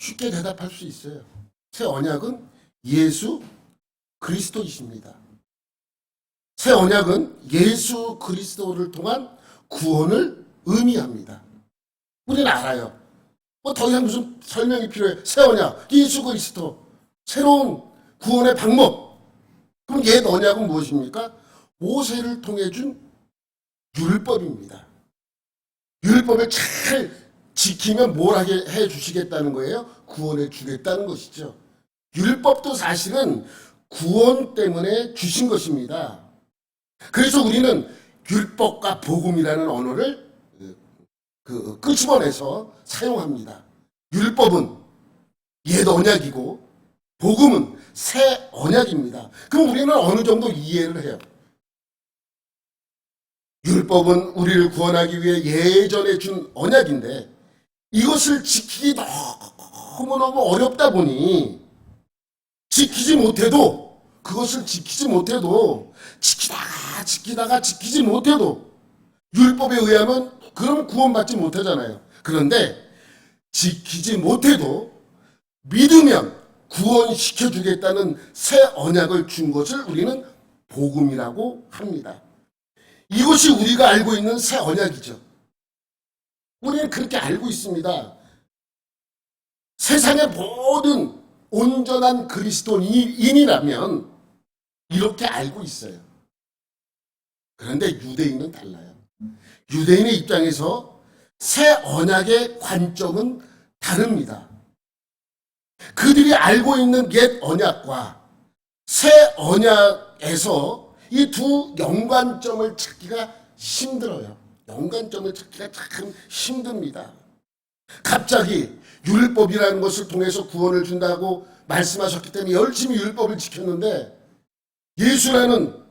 쉽게 대답할 수 있어요. 새 언약은 예수 그리스도이십니다. 새 언약은 예수 그리스도를 통한 구원을 의미합니다. 우리는 알아요. 뭐 더 이상 무슨 설명이 필요해. 새 언약, 예수 그리스도, 새로운 구원의 방법. 그럼 옛 언약은 무엇입니까? 모세를 통해 준 율법입니다. 율법을 잘 지키면 뭘 하게 해 주시겠다는 거예요? 구원해 주겠다는 것이죠. 율법도 사실은 구원 때문에 주신 것입니다. 그래서 우리는 율법과 복음이라는 언어를 끄집어내서 사용합니다. 율법은 옛 언약이고 복음은 새 언약입니다. 그럼 우리는 어느 정도 이해를 해요. 율법은 우리를 구원하기 위해 예전에 준 언약인데 이것을 지키기 너무너무 어렵다 보니 그것을 지키지 못해도 지키다가 지키지 못해도 율법에 의하면 그럼 구원받지 못하잖아요. 그런데 지키지 못해도 믿으면 구원시켜주겠다는 새 언약을 준 것을 우리는 복음이라고 합니다. 이것이 우리가 알고 있는 새 언약이죠. 우리는 그렇게 알고 있습니다. 세상의 모든 온전한 그리스도인이라면 이렇게 알고 있어요. 그런데 유대인은 달라요. 유대인의 입장에서 새 언약의 관점은 다릅니다. 그들이 알고 있는 옛 언약과 새 언약에서 이 두 연관점을 찾기가 힘들어요. 연관점을 찾기가 참 힘듭니다. 갑자기 율법이라는 것을 통해서 구원을 준다고 말씀하셨기 때문에 열심히 율법을 지켰는데 예수라는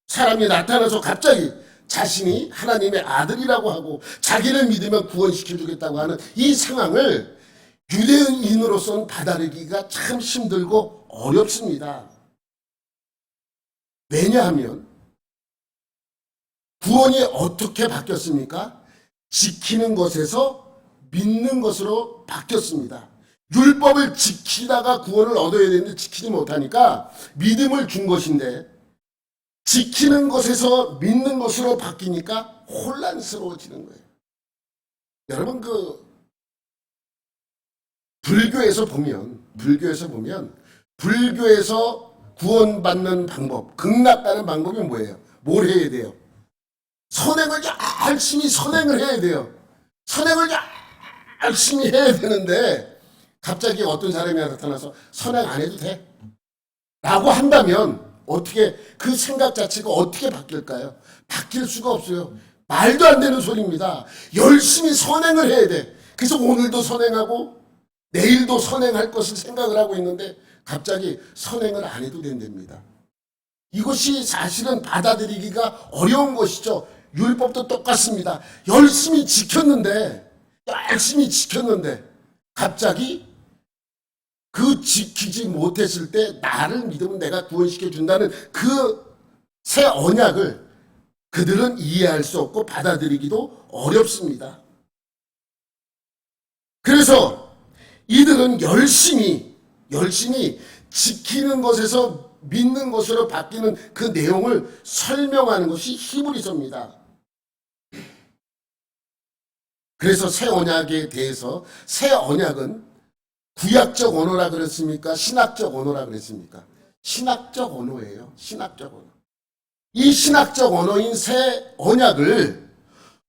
사람이 나타나서 갑자기 자신이 하나님의 아들이라고 하고 자기를 믿으면 구원시켜주겠다고 하는 이 상황을 유대인으로서는 받아들이기가 참 힘들고 어렵습니다. 왜냐하면 구원이 어떻게 바뀌었습니까? 지키는 것에서 믿는 것으로 바뀌었습니다. 율법을 지키다가 구원을 얻어야 되는데 지키지 못하니까 믿음을 준 것인데 지키는 것에서 믿는 것으로 바뀌니까 혼란스러워지는 거예요. 여러분 불교에서 보면 불교에서 구원받는 방법, 극락가는 방법이 뭐예요? 뭘 해야 돼요? 선행을 열심히 선행을 해야 돼요. 선행을 열심히 해야 되는데 갑자기 어떤 사람이 나타나서 선행 안 해도 돼? 라고 한다면 어떻게 그 생각 자체가 어떻게 바뀔까요? 바뀔 수가 없어요. 말도 안 되는 소리입니다. 열심히 선행을 해야 돼. 그래서 오늘도 선행하고 내일도 선행할 것을 생각을 하고 있는데 갑자기 선행을 안 해도 된답니다. 이것이 사실은 받아들이기가 어려운 것이죠. 율법도 똑같습니다. 열심히 지켰는데 갑자기 그 지키지 못했을 때 나를 믿으면 내가 구원시켜준다는 그 새 언약을 그들은 이해할 수 없고 받아들이기도 어렵습니다. 그래서 이들은 열심히 지키는 것에서 믿는 것으로 바뀌는 그 내용을 설명하는 것이 히브리서입니다. 그래서 새 언약에 대해서 새 언약은 구약적 언어라 그랬습니까? 신학적 언어라 그랬습니까? 신학적 언어예요. 신학적 언어. 이 신학적 언어인 새 언약을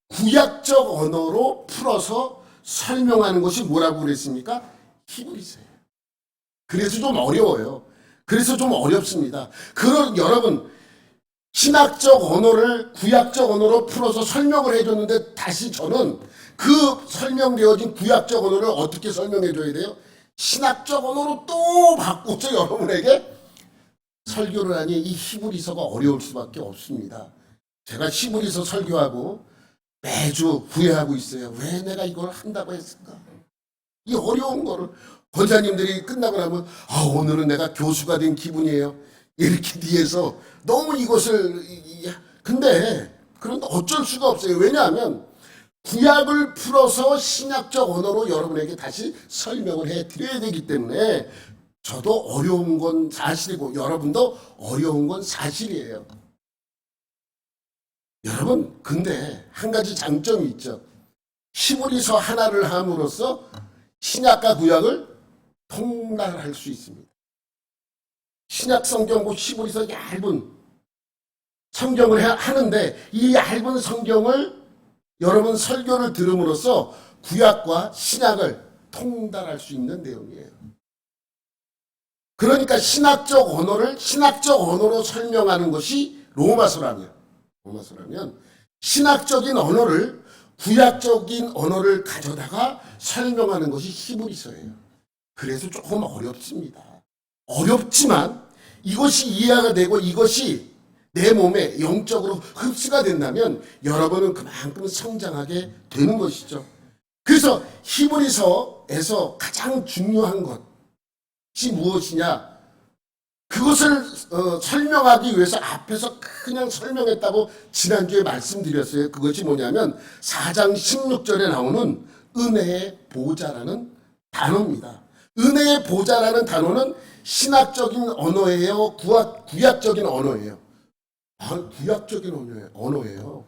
구약적 언어로 풀어서 설명하는 것이 뭐라고 그랬습니까? 히브리서예요. 그래서 좀 어려워요. 그래서 좀 어렵습니다. 그런 여러분 신학적 언어를 구약적 언어로 풀어서 설명을 해줬는데 다시 저는 그 설명되어진 구약적 언어를 어떻게 설명해줘야 돼요? 신학적 언어로 또 바꾸죠. 여러분에게 설교를 하니 이 히브리서가 어려울 수밖에 없습니다. 제가 히브리서 설교하고 매주 후회하고 있어요. 왜 내가 이걸 한다고 했을까? 이 어려운 거를 권사님들이 끝나고 나면 오늘은 내가 교수가 된 기분이에요. 이렇게 뒤에서 너무 이것을 근데 그런데 어쩔 수가 없어요. 왜냐하면 구약을 풀어서 신약적 언어로 여러분에게 다시 설명을 해드려야 되기 때문에 저도 어려운 건 사실이고 여러분도 어려운 건 사실이에요. 여러분, 근데 한 가지 장점이 있죠. 히브리서 하나를 함으로써 신약과 구약을 통달할 수 있습니다. 신약 성경과 히브리서 얇은 성경을 하는데 이 얇은 성경을 여러분 설교를 들음으로써 구약과 신약을 통달할 수 있는 내용이에요. 그러니까 신학적 언어로 설명하는 것이 로마서라면 신학적인 언어를 구약적인 언어를 가져다가 설명하는 것이 히브리서예요. 그래서 조금 어렵습니다. 어렵지만 이것이 이해가 되고 이것이 내 몸에 영적으로 흡수가 된다면 여러분은 그만큼 성장하게 되는 것이죠. 그래서 히브리서에서 가장 중요한 것이 무엇이냐? 그것을 설명하기 위해서 앞에서 그냥 설명했다고 지난주에 말씀드렸어요. 그것이 뭐냐면 4장 16절에 나오는 은혜의 보좌라는 단어입니다. 은혜의 보좌라는 단어는 신학적인 언어예요? 구약적인 언어예요? 구약적인 언어예요.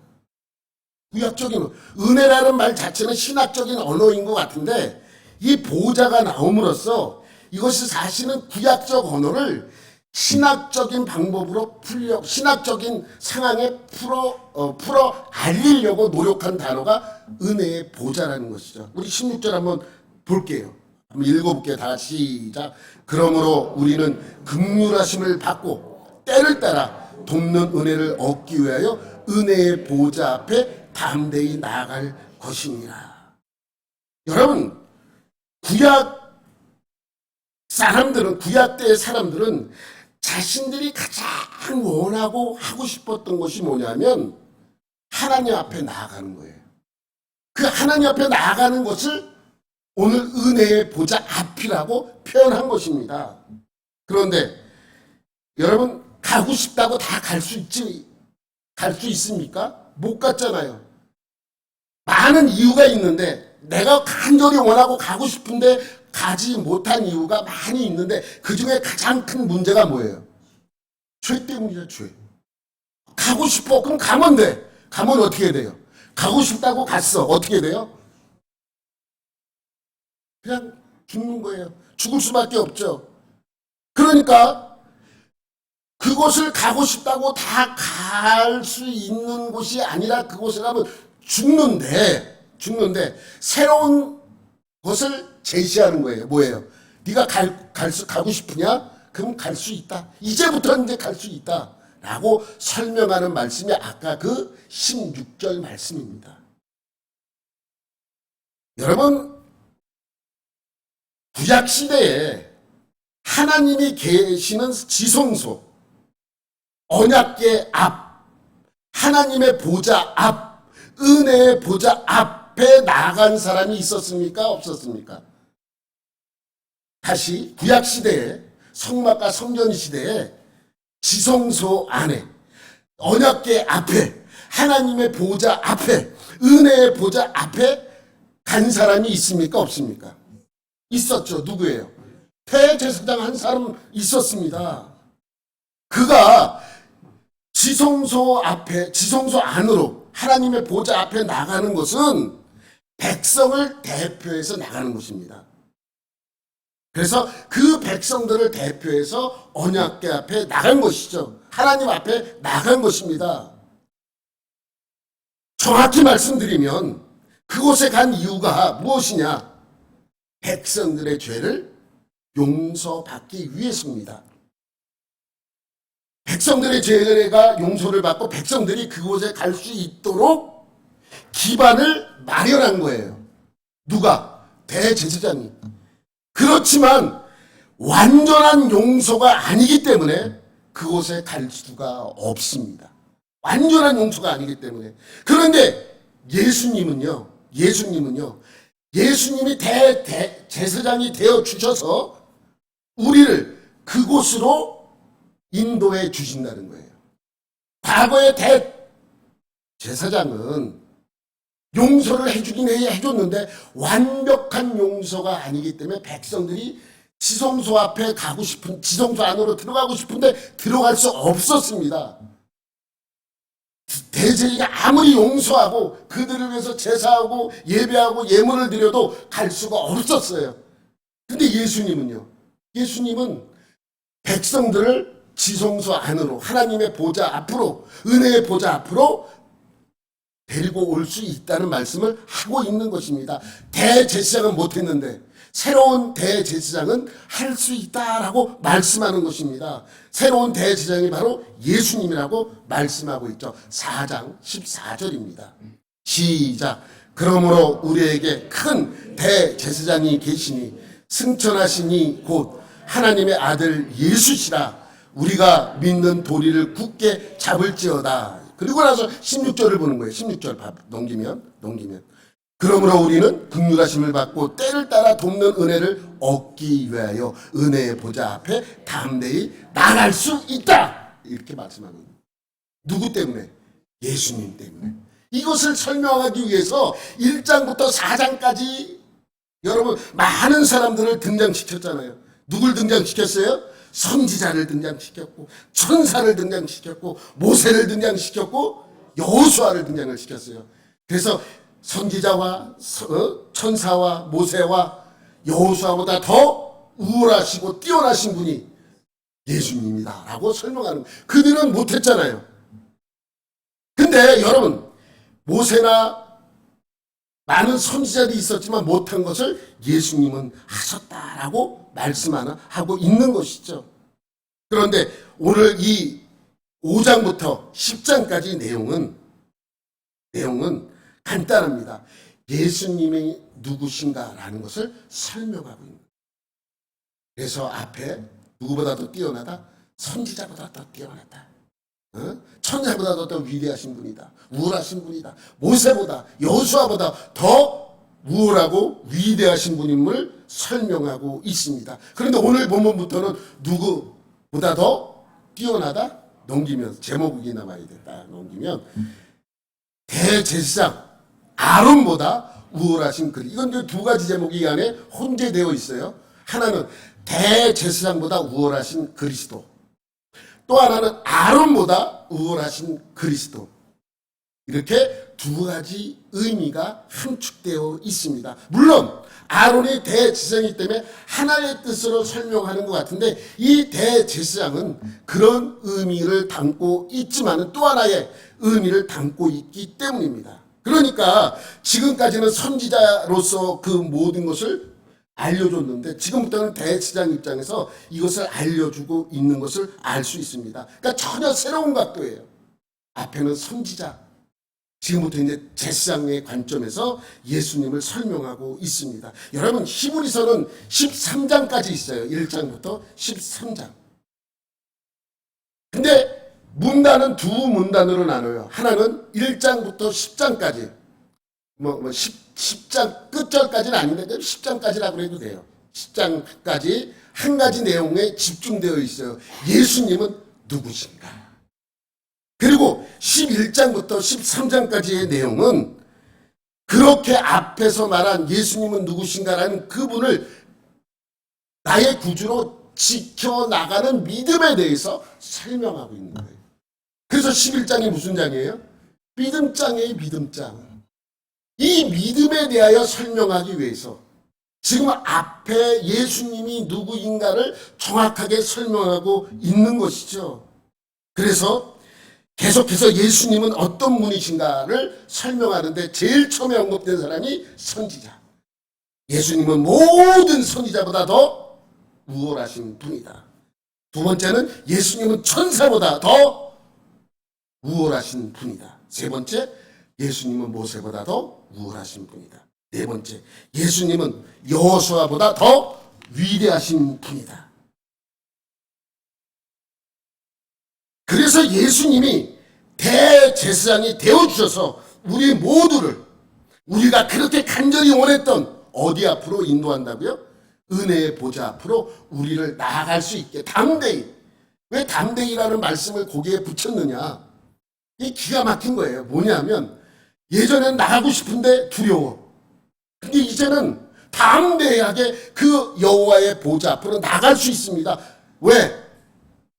구약적인 은혜라는 말 자체는 신학적인 언어인 것 같은데 이 보좌가 나옴으로써 이것이 사실은 구약적 언어를 신학적인 방법으로 신학적인 상황에 풀어 알리려고 노력한 단어가 은혜의 보좌라는 것이죠. 우리 16절 한번 볼게요. 한번 읽어볼게요. 다 같이 시작. 그러므로 우리는 긍휼하심을 받고 때를 따라 돕는 은혜를 얻기 위하여 은혜의 보좌 앞에 담대히 나아갈 것이니라. 여러분, 구약 때의 사람들은 자신들이 가장 원하고 하고 싶었던 것이 뭐냐면 하나님 앞에 나아가는 거예요. 그 하나님 앞에 나아가는 것을 오늘 은혜의 보좌 앞이라고 표현한 것입니다. 그런데 여러분, 가고 싶다고 다 갈 수 있습니까? 못 갔잖아요. 많은 이유가 있는데 내가 간절히 원하고 가고 싶은데 가지 못한 이유가 많이 있는데 그 중에 가장 큰 문제가 뭐예요? 죄 때문이죠, 죄. 가고 싶어. 그럼 가면 돼. 가면 어떻게 돼요? 가고 싶다고 갔어. 어떻게 돼요? 그냥 죽는 거예요. 죽을 수밖에 없죠. 그러니까 그곳을 가고 싶다고 다 갈 수 있는 곳이 아니라 그곳에 가면 죽는데 새로운 것을 제시하는 거예요. 뭐예요? 네가 가고 싶으냐? 그럼 갈 수 있다. 이제부터 이제 갈 수 있다. 라고 설명하는 말씀이 아까 그 16절 말씀입니다. 여러분, 구약시대에 하나님이 계시는 지성소, 언약궤 앞, 하나님의 보좌 앞, 은혜의 보좌 앞에 나간 사람이 있었습니까? 없었습니까? 다시 구약시대에 성막과 성전 시대에 지성소 안에 언약궤 앞에 하나님의 보좌 앞에 은혜의 보좌 앞에 간 사람이 있습니까? 없습니까? 있었죠. 누구예요? 대제사장 한 사람 있었습니다. 그가 지성소 안으로 하나님의 보좌 앞에 나가는 것은 백성을 대표해서 나가는 것입니다. 그래서 그 백성들을 대표해서 언약궤 앞에 나간 것이죠. 하나님 앞에 나간 것입니다. 정확히 말씀드리면 그곳에 간 이유가 무엇이냐? 백성들의 죄를 용서받기 위해서입니다. 백성들의 죄가 용서를 받고 백성들이 그곳에 갈 수 있도록 기반을 마련한 거예요. 누가? 대제사장이. 그렇지만 완전한 용서가 아니기 때문에 그곳에 갈 수가 없습니다. 완전한 용서가 아니기 때문에. 그런데 예수님이 대제사장이 되어 주셔서 우리를 그곳으로 인도해 주신다는 거예요. 과거의 대제사장은 용서를 해주긴 해줬는데 완벽한 용서가 아니기 때문에 백성들이 지성소 앞에 가고 싶은, 지성소 안으로 들어가고 싶은데 들어갈 수 없었습니다. 대제사가 아무리 용서하고 그들을 위해서 제사하고 예배하고 예물을 드려도 갈 수가 없었어요. 근데 예수님은요, 예수님은 백성들을 지성소 안으로, 하나님의 보좌 앞으로, 은혜의 보좌 앞으로 데리고 올 수 있다는 말씀을 하고 있는 것입니다. 대제사장은 못했는데 새로운 대제사장은 할 수 있다라고 말씀하는 것입니다. 새로운 대제사장이 바로 예수님이라고 말씀하고 있죠. 4장 14절입니다. 시작. 그러므로 우리에게 큰 대제사장이 계시니 승천하시니 곧 하나님의 아들 예수시라. 우리가 믿는 도리를 굳게 잡을지어다. 그리고 나서 16절을 보는 거예요. 16절 넘기면 그러므로 우리는 긍휼하심을 받고 때를 따라 돕는 은혜를 얻기 위하여 은혜의 보좌 앞에 담대히 나갈 수 있다. 이렇게 말씀하는 거예요. 누구 때문에? 예수님 때문에. 이것을 설명하기 위해서 1장부터 4장까지 여러분 많은 사람들을 등장시켰잖아요. 누굴 등장시켰어요? 선지자를 등장시켰고 천사를 등장시켰고 모세를 등장시켰고 여호수아를 등장을 시켰어요. 그래서 선지자와 천사와 모세와 여호수아보다 더 우월하시고 뛰어나신 분이 예수님이다 라고 설명하는 거예요. 그들은 못했잖아요. 근데 여러분 모세나 많은 선지자들이 있었지만 못한 것을 예수님은 하셨다라고 말씀하고 있는 것이죠. 그런데 오늘 이 5장부터 10장까지 내용은 간단합니다. 예수님이 누구신가라는 것을 설명하고 있는 거예요. 그래서 앞에 누구보다도 뛰어나다, 선지자보다 더 뛰어나다, 천사보다 더 위대하신 분이다, 우월하신 분이다, 모세보다 여호수아보다 더 우월하고 위대하신 분임을 설명하고 있습니다. 그런데 오늘 본문부터는 누구보다 더 뛰어나다 넘기면 제목이 남아야 됐다 넘기면 대제사장 아론보다 우월하신 그리스도. 이건 두 가지 제목이 이 안에 혼재되어 있어요. 하나는 대제사장보다 우월하신 그리스도, 또 하나는 아론보다 우월하신 그리스도. 이렇게 두 가지 의미가 함축되어 있습니다. 물론 아론이 대제사장이기 때문에 하나의 뜻으로 설명하는 것 같은데 이 대제사장은 그런 의미를 담고 있지만 또 하나의 의미를 담고 있기 때문입니다. 그러니까 지금까지는 선지자로서 그 모든 것을 알려줬는데 지금부터는 대제사장 입장에서 이것을 알려주고 있는 것을 알 수 있습니다. 그러니까 전혀 새로운 각도예요. 앞에는 선지자, 지금부터 이제 제사장의 관점에서 예수님을 설명하고 있습니다. 여러분 히브리서는 13장까지 있어요. 1장부터 13장. 근데 문단은 두 문단으로 나눠요. 하나는 1장부터 10장까지. 10장 끝절까지는 아닌데 10장까지라고 해도 돼요. 10장까지 한 가지 내용에 집중되어 있어요. 예수님은 누구신가? 그리고 11장부터 13장까지의 내용은 그렇게 앞에서 말한 예수님은 누구신가라는 그분을 나의 구주로 지켜나가는 믿음에 대해서 설명하고 있는 거예요. 그래서 11장이 무슨 장이에요? 믿음장이에요. 믿음장. 이 믿음에 대하여 설명하기 위해서 지금 앞에 예수님이 누구인가를 정확하게 설명하고 있는 것이죠. 그래서 계속해서 예수님은 어떤 분이신가를 설명하는데 제일 처음에 언급된 사람이 선지자. 예수님은 모든 선지자보다 더 우월하신 분이다. 두 번째는 예수님은 천사보다 더 우월하신 분이다. 세 번째, 예수님은 모세보다 더 우월하신 분이다. 네 번째, 예수님은 여호수아보다 더 위대하신 분이다. 그래서 예수님이 대제사장이 되어주셔서 우리 모두를 우리가 그렇게 간절히 원했던 어디 앞으로 인도한다고요? 은혜의 보좌 앞으로 우리를 나아갈 수 있게 담대히. 왜 담대히라는 말씀을 거기에 붙였느냐? 이 기가 막힌 거예요. 뭐냐면 예전에는 나가고 싶은데 두려워. 근데 이제는 담대하게 그 여호와의 보좌 앞으로 나갈 수 있습니다. 왜?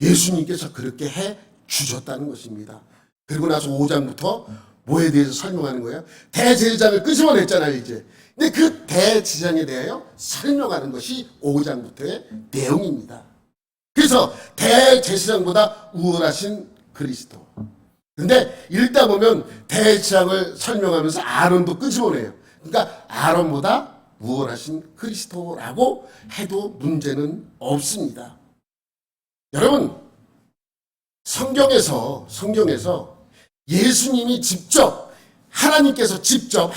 예수님께서 그렇게 해 주셨다는 것입니다. 그리고 나서 5장부터 뭐에 대해서 설명하는 거예요? 대제사장을 끄집어냈잖아요, 이제. 근데 그 대제사장에 대하여 설명하는 것이 5장부터의 내용입니다. 그래서 대제사장보다 우월하신 그리스도. 근데 읽다 보면 대제사장을 설명하면서 아론도 끄집어내요. 그러니까 아론보다 우월하신 그리스도라고 해도 문제는 없습니다. 여러분, 성경에서 예수님이 하나님께서 직접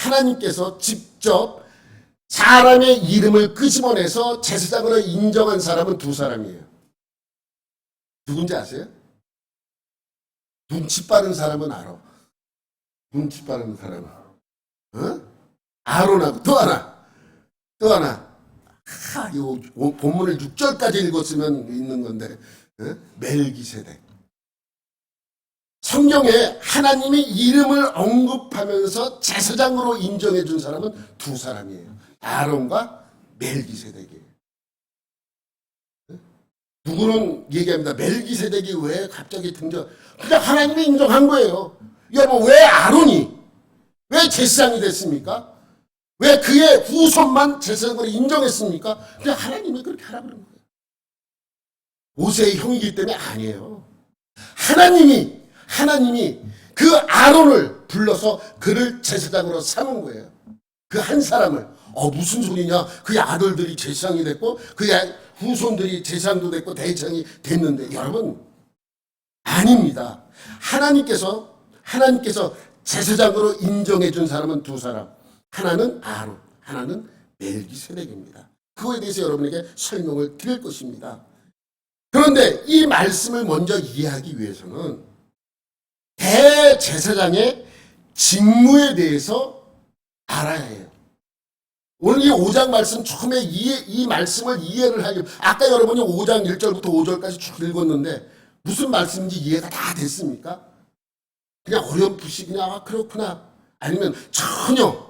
사람의 이름을 끄집어내서 제사장으로 인정한 사람은 두 사람이에요. 누군지 아세요? 눈치 빠른 사람은 알아. 눈치 빠른 사람은. 어? 아론하고 또 하나. 요 본문을 6절까지 읽었으면 있는 건데, 어? 멜기세덱. 성경에 하나님의 이름을 언급하면서 제사장으로 인정해 준 사람은 두 사람이에요. 아론과 멜기세덱이에요. 누구는 얘기합니다. 멜기세덱이 왜 갑자기 등장? 그냥 하나님이 인정한 거예요. 여러분, 왜 아론이, 왜 제사장이 됐습니까? 왜 그의 후손만 제사장으로 인정했습니까? 그냥 하나님이 그렇게 하라 그런 거예요. 모세의 형이기 때문에 아니에요. 하나님이 그 아론을 불러서 그를 제사장으로 삼은 거예요. 그 한 사람을. 무슨 소리냐? 그의 아들들이 제사장이 됐고 그의 후손들이 제사장도 됐고 대제사장이 됐는데, 여러분, 아닙니다. 하나님께서 제사장으로 인정해 준 사람은 두 사람. 하나는 아론, 하나는 멜기세덱입니다. 그거에 대해서 여러분에게 설명을 드릴 것입니다. 그런데 이 말씀을 먼저 이해하기 위해서는 대제사장의 직무에 대해서 알아야 해요. 오늘 이 5장 말씀 처음에 이 말씀을 이해를 하려면, 아까 여러분이 5장 1절부터 5절까지 쭉 읽었는데 무슨 말씀인지 이해가 다 됐습니까? 그냥 어렴풋이 그냥 그렇구나, 아니면 전혀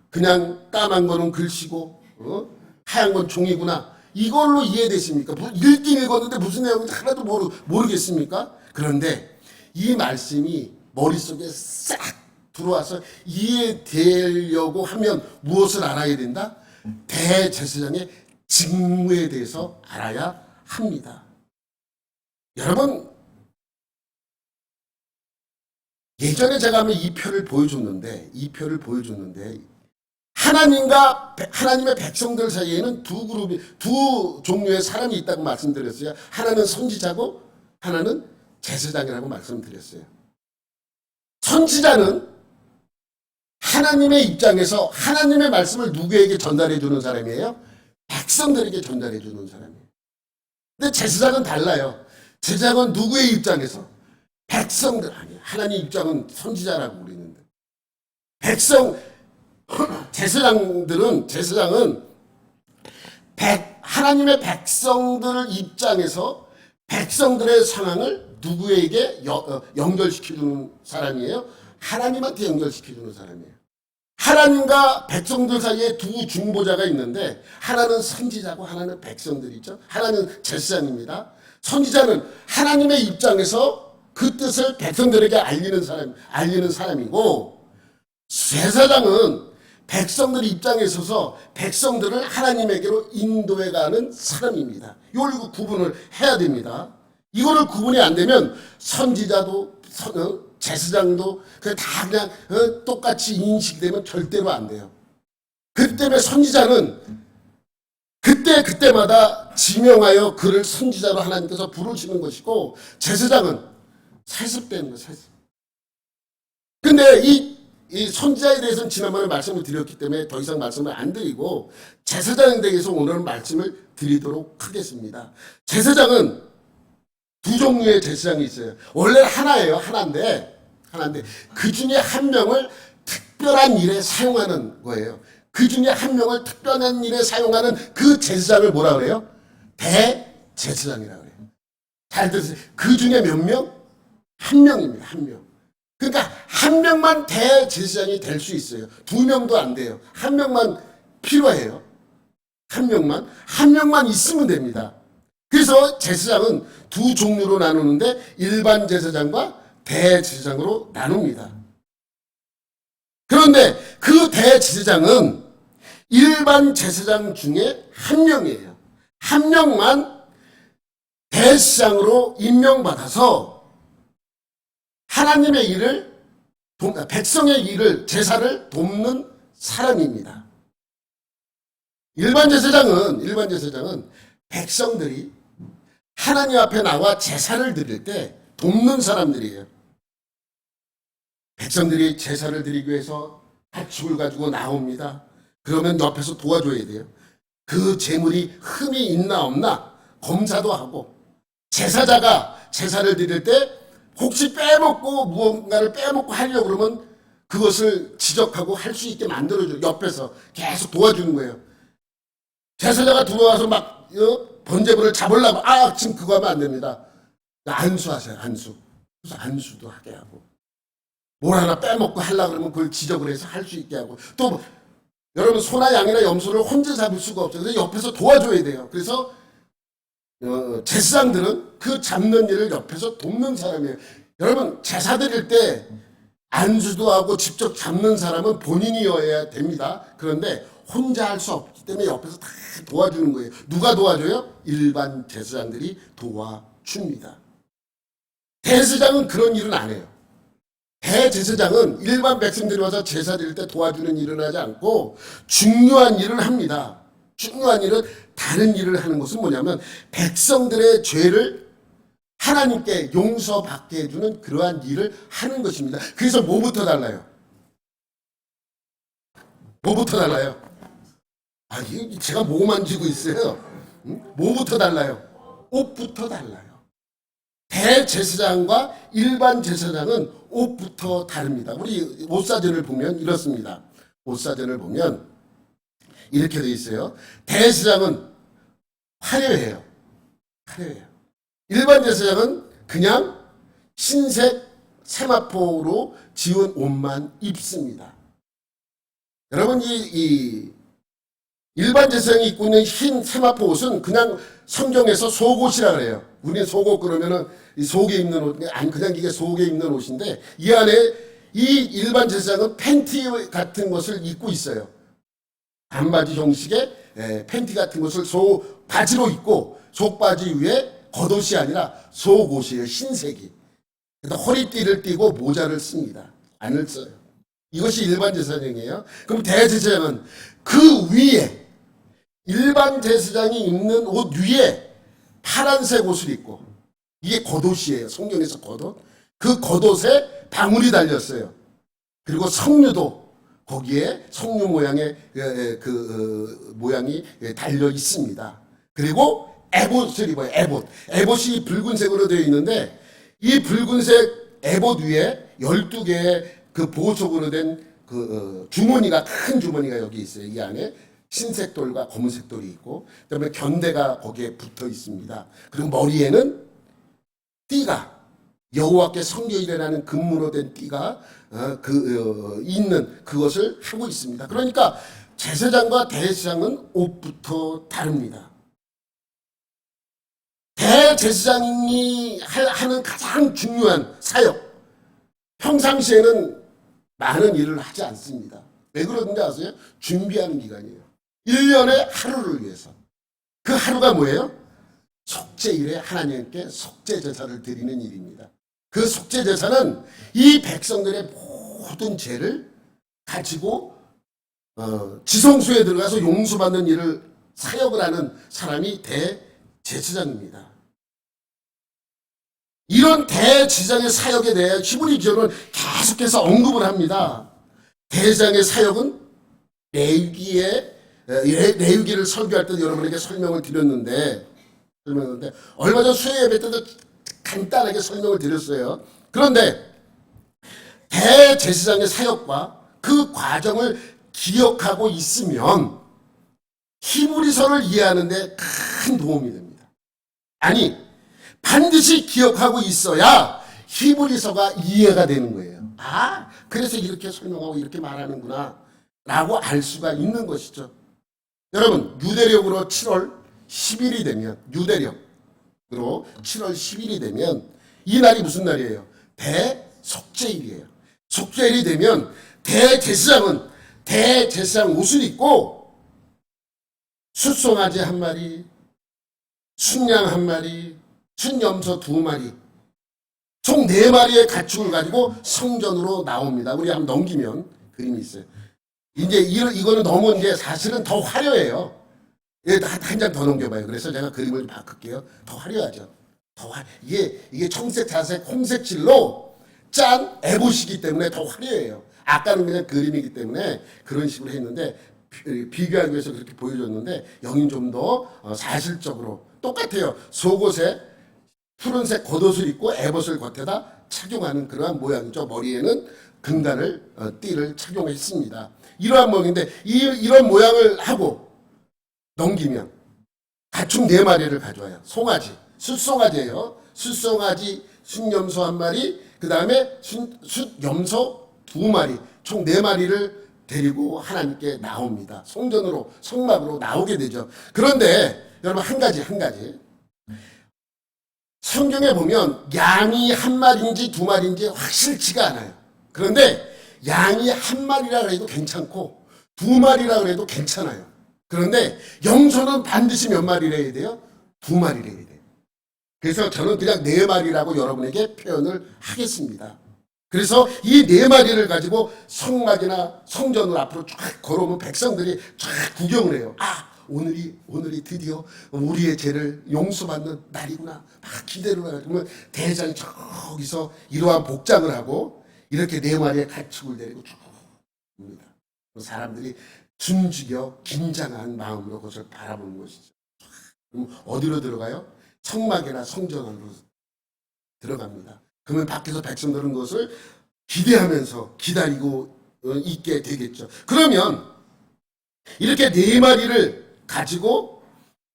그냥 까만 거는 글씨고 하얀 건 종이구나, 이걸로 이해되십니까? 읽긴 읽었는데 무슨 내용인지 하나도 모르겠습니까? 그런데 이 말씀이 머릿속에 싹 들어와서 이해되려고 하면 무엇을 알아야 된다? 대제사장의 직무에 대해서 알아야 합니다. 여러분, 예전에 제가 한번 이 표를 보여줬는데 하나님의 백성들 사이에는 두 종류의 사람이 있다고 말씀드렸어요. 하나는 선지자고 하나는 제사장이라고 말씀드렸어요. 선지자는 하나님의 입장에서 하나님의 말씀을 누구에게 전달해 주는 사람이에요? 백성들에게 전달해 주는 사람이에요. 근데 제사장은 달라요. 제사장은 누구의 입장에서? 백성들 아니에요. 하나님 입장은 선지자라고 우리는. 제사장은 하나님의 백성들 입장에서 백성들의 상황을 누구에게 연결시켜주는 사람이에요? 하나님한테 연결시켜주는 사람이에요. 하나님과 백성들 사이에 두 중보자가 있는데, 하나는 선지자고 하나는 백성들이죠. 하나는 제사장입니다. 선지자는 하나님의 입장에서 그 뜻을 백성들에게 알리는 사람이고, 제사장은 백성들 입장에 서서 백성들을 하나님에게로 인도해가는 사람입니다. 이걸 구분을 해야 됩니다. 이거를 구분이 안 되면 선지자도 제사장도 다 그냥 똑같이 인식되면 절대로 안 돼요. 그 때문에 선지자는 그때마다 지명하여 그를 선지자로 하나님께서 부르시는 것이고, 제사장은 세습되는 거예요. 세습. 근데 이 선지자에 대해서는 지난번에 말씀을 드렸기 때문에 더 이상 말씀을 안 드리고, 제사장에 대해서 오늘은 말씀을 드리도록 하겠습니다. 제사장은 두 종류의 제사장이 있어요. 원래 하나예요. 하나인데 그 중에 한 명을 특별한 일에 사용하는 거예요. 그 중에 한 명을 특별한 일에 사용하는 그 제사장을 뭐라 그래요? 대제사장이라고 그래요. 잘 들으세요. 그 중에 몇 명? 한 명입니다. 한 명. 그러니까 한 명만 대제사장이 될 수 있어요. 두 명도 안 돼요. 한 명만 필요해요. 한 명만 있으면 됩니다. 그래서 제사장은 두 종류로 나누는데 일반 제사장과 대제사장으로 나눕니다. 그런데 그 대제사장은 일반 제사장 중에 한 명이에요. 한 명만 대제사장으로 임명받아서 하나님의 일을, 백성의 일을, 제사를 돕는 사람입니다. 일반 제사장은 백성들이 하나님 앞에 나와 제사를 드릴 때 돕는 사람들이에요. 백성들이 제사를 드리기 위해서 가축을 가지고 나옵니다. 그러면 옆에서 도와줘야 돼요. 그 제물이 흠이 있나 없나 검사도 하고, 제사자가 제사를 드릴 때 혹시 빼먹고 무언가를 빼먹고 하려고 그러면 그것을 지적하고 할 수 있게 만들어줘요. 옆에서 계속 도와주는 거예요. 제사자가 들어와서 막 번제물을 잡으려고, 지금 그거 하면 안 됩니다. 안수하세요. 그래서 안수도 하게 하고, 뭘 하나 빼먹고 하려고 그러면 그걸 지적을 해서 할 수 있게 하고, 또 여러분 소나 양이나 염소를 혼자 잡을 수가 없어요. 그래서 옆에서 도와줘야 돼요. 그래서 제사장들은 그 잡는 일을 옆에서 돕는 사람이에요. 여러분 제사 드릴 때 안수도 하고 직접 잡는 사람은 본인이어야 됩니다. 그런데 혼자 할 수 없기 때문에 옆에서 다 도와주는 거예요. 누가 도와줘요? 일반 제사장들이 도와줍니다. 대제사장은 그런 일은 안 해요. 대제사장은 일반 백성들이 와서 제사 드릴 때 도와주는 일은 하지 않고 중요한 일을 합니다. 중요한 일은, 다른 일을 하는 것은 뭐냐면 백성들의 죄를 하나님께 용서받게 해주는 그러한 일을 하는 것입니다. 그래서 뭐부터 달라요? 이게 제가 뭐 만지고 있어요? 뭐부터 달라요? 옷부터 달라요. 대제사장과 일반 제사장은 옷부터 다릅니다. 우리 옷사전을 보면 이렇습니다. 옷사전을 보면 이렇게 되어 있어요. 대제사장은 화려해요. 일반 제사장은 그냥 흰색 세마포로 지은 옷만 입습니다. 여러분 이 일반 제사장이 입고 있는 흰 세마포 옷은 그냥 성경에서 속옷이라 그래요. 우리는 속옷 그러면은 이 속에 입는 옷, 아니 그냥 이게 속에 입는 옷인데, 이 안에 이 일반 제사장은 팬티 같은 것을 입고 있어요. 반바지 형식의 팬티 같은 것을 바지로 입고, 속바지 위에 겉옷이 아니라 속옷이에요. 흰색이. 그래서 허리띠를 띠고 모자를 씁니다. 안을 써요. 이것이 일반 제사장이에요. 그럼 대제사장은 그 위에, 일반 제사장이 입는 옷 위에 파란색 옷을 입고, 이게 겉옷이에요. 성경에서 겉옷. 그 겉옷에 방울이 달렸어요. 그리고 석류도 거기에 석류 모양의 모양이 달려 있습니다. 그리고 에봇을 입어요. 에봇이 붉은색으로 되어 있는데, 이 붉은색 에봇 위에 12개의 그 보석으로 된 주머니가, 큰 주머니가 여기 있어요. 이 안에 흰색 돌과 검은색 돌이 있고, 그다음에 견대가 거기에 붙어 있습니다. 그리고 머리에는 띠가, 여호와께 성결이라는 금으로 된 띠가 있는 그것을 하고 있습니다. 그러니까 제사장과 대제사장은 옷부터 다릅니다. 대제사장이 하는 가장 중요한 사역, 평상시에는 많은 일을 하지 않습니다. 왜 그러는지 아세요? 준비하는 기간이에요. 1년에 하루를 위해서. 그 하루가 뭐예요? 속죄일에 하나님께 속죄제사를 드리는 일입니다. 그 속죄제사는 이 백성들의 모든 죄를 가지고 지성소에 들어가서 용서받는 일을, 사역을 하는 사람이 대제사장입니다. 이런 대제사장의 사역에 대해 히브리 기록은 계속해서 언급을 합니다. 대제사장의 사역은 레위기를 설교할 때 여러분에게 설명을 드렸는데, 얼마 전 수요 예배 때도 간단하게 설명을 드렸어요. 그런데 대제사장의 사역과 그 과정을 기억하고 있으면 히브리서를 이해하는 데 큰 도움이 됩니다. 아니, 반드시 기억하고 있어야 히브리서가 이해가 되는 거예요. 아, 그래서 이렇게 설명하고 이렇게 말하는구나 라고 알 수가 있는 것이죠. 여러분, 유대력으로 7월 10일이 되면, 유대력으로 7월 10일이 되면 이 날이 무슨 날이에요? 대속죄일이에요. 속죄일이 되면 대제사장 옷을 입고 숫송아지 한 마리, 순양 한 마리, 순염소 2마리, 총 4마리의 가축을 가지고 성전으로 나옵니다. 우리 한번 넘기면 그림이 있어요. 이제 이거는 너무 이제 사실은 더 화려해요. 한 장 더 넘겨봐요. 그래서 제가 그림을 바꿀게요. 더 화려하죠. 이게 청색, 자색, 홍색질로 짠 에봇이기 때문에 더 화려해요. 아까는 그냥 그림이기 때문에 그런 식으로 했는데 비교하기 위해서 그렇게 보여줬는데 여긴 좀 더 사실적으로 똑같아요. 속옷에 푸른색 겉옷을 입고 에봇을 겉에다 착용하는 그러한 모양이죠. 머리에는 금관을 띠를 착용했습니다. 이러한 모양인데 이런 모양을 하고 넘기면 가축 4마리를 가져와요. 송아지, 숫송아지예요. 숫송아지, 순염소 1마리, 그 다음에 숫염소 2마리, 총 4마리를 데리고 하나님께 나옵니다. 성전으로, 성막으로 나오게 되죠. 그런데 여러분 한 가지 성경에 보면 양이 1마리인지 2마리인지 확실치가 않아요. 그런데 양이 1마리라 그래도 괜찮고 2마리라 그래도 괜찮아요. 그런데 염소는 반드시 몇 마리를 해야 돼요? 2마리를 해야 돼요. 그래서 저는 그냥 4마리라고 여러분에게 표현을 하겠습니다. 그래서 이 4마리를 가지고 성막이나 성전을 앞으로 쫙 걸어오면 백성들이 쫙 구경을 해요. 아, 오늘이 드디어 우리의 죄를 용서받는 날이구나. 막 기대를 하면 대장이 저기서 이러한 복장을 하고 이렇게 4마리의 가축을 데리고 쭉 옵니다. 사람들이 숨죽여 긴장한 마음으로 그것을 바라보는 것이죠. 그럼 어디로 들어가요? 성막이나 성전 안으로 들어갑니다. 그러면 밖에서 백성들은 그것을 기대하면서 기다리고 있게 되겠죠. 그러면 이렇게 4마리를 가지고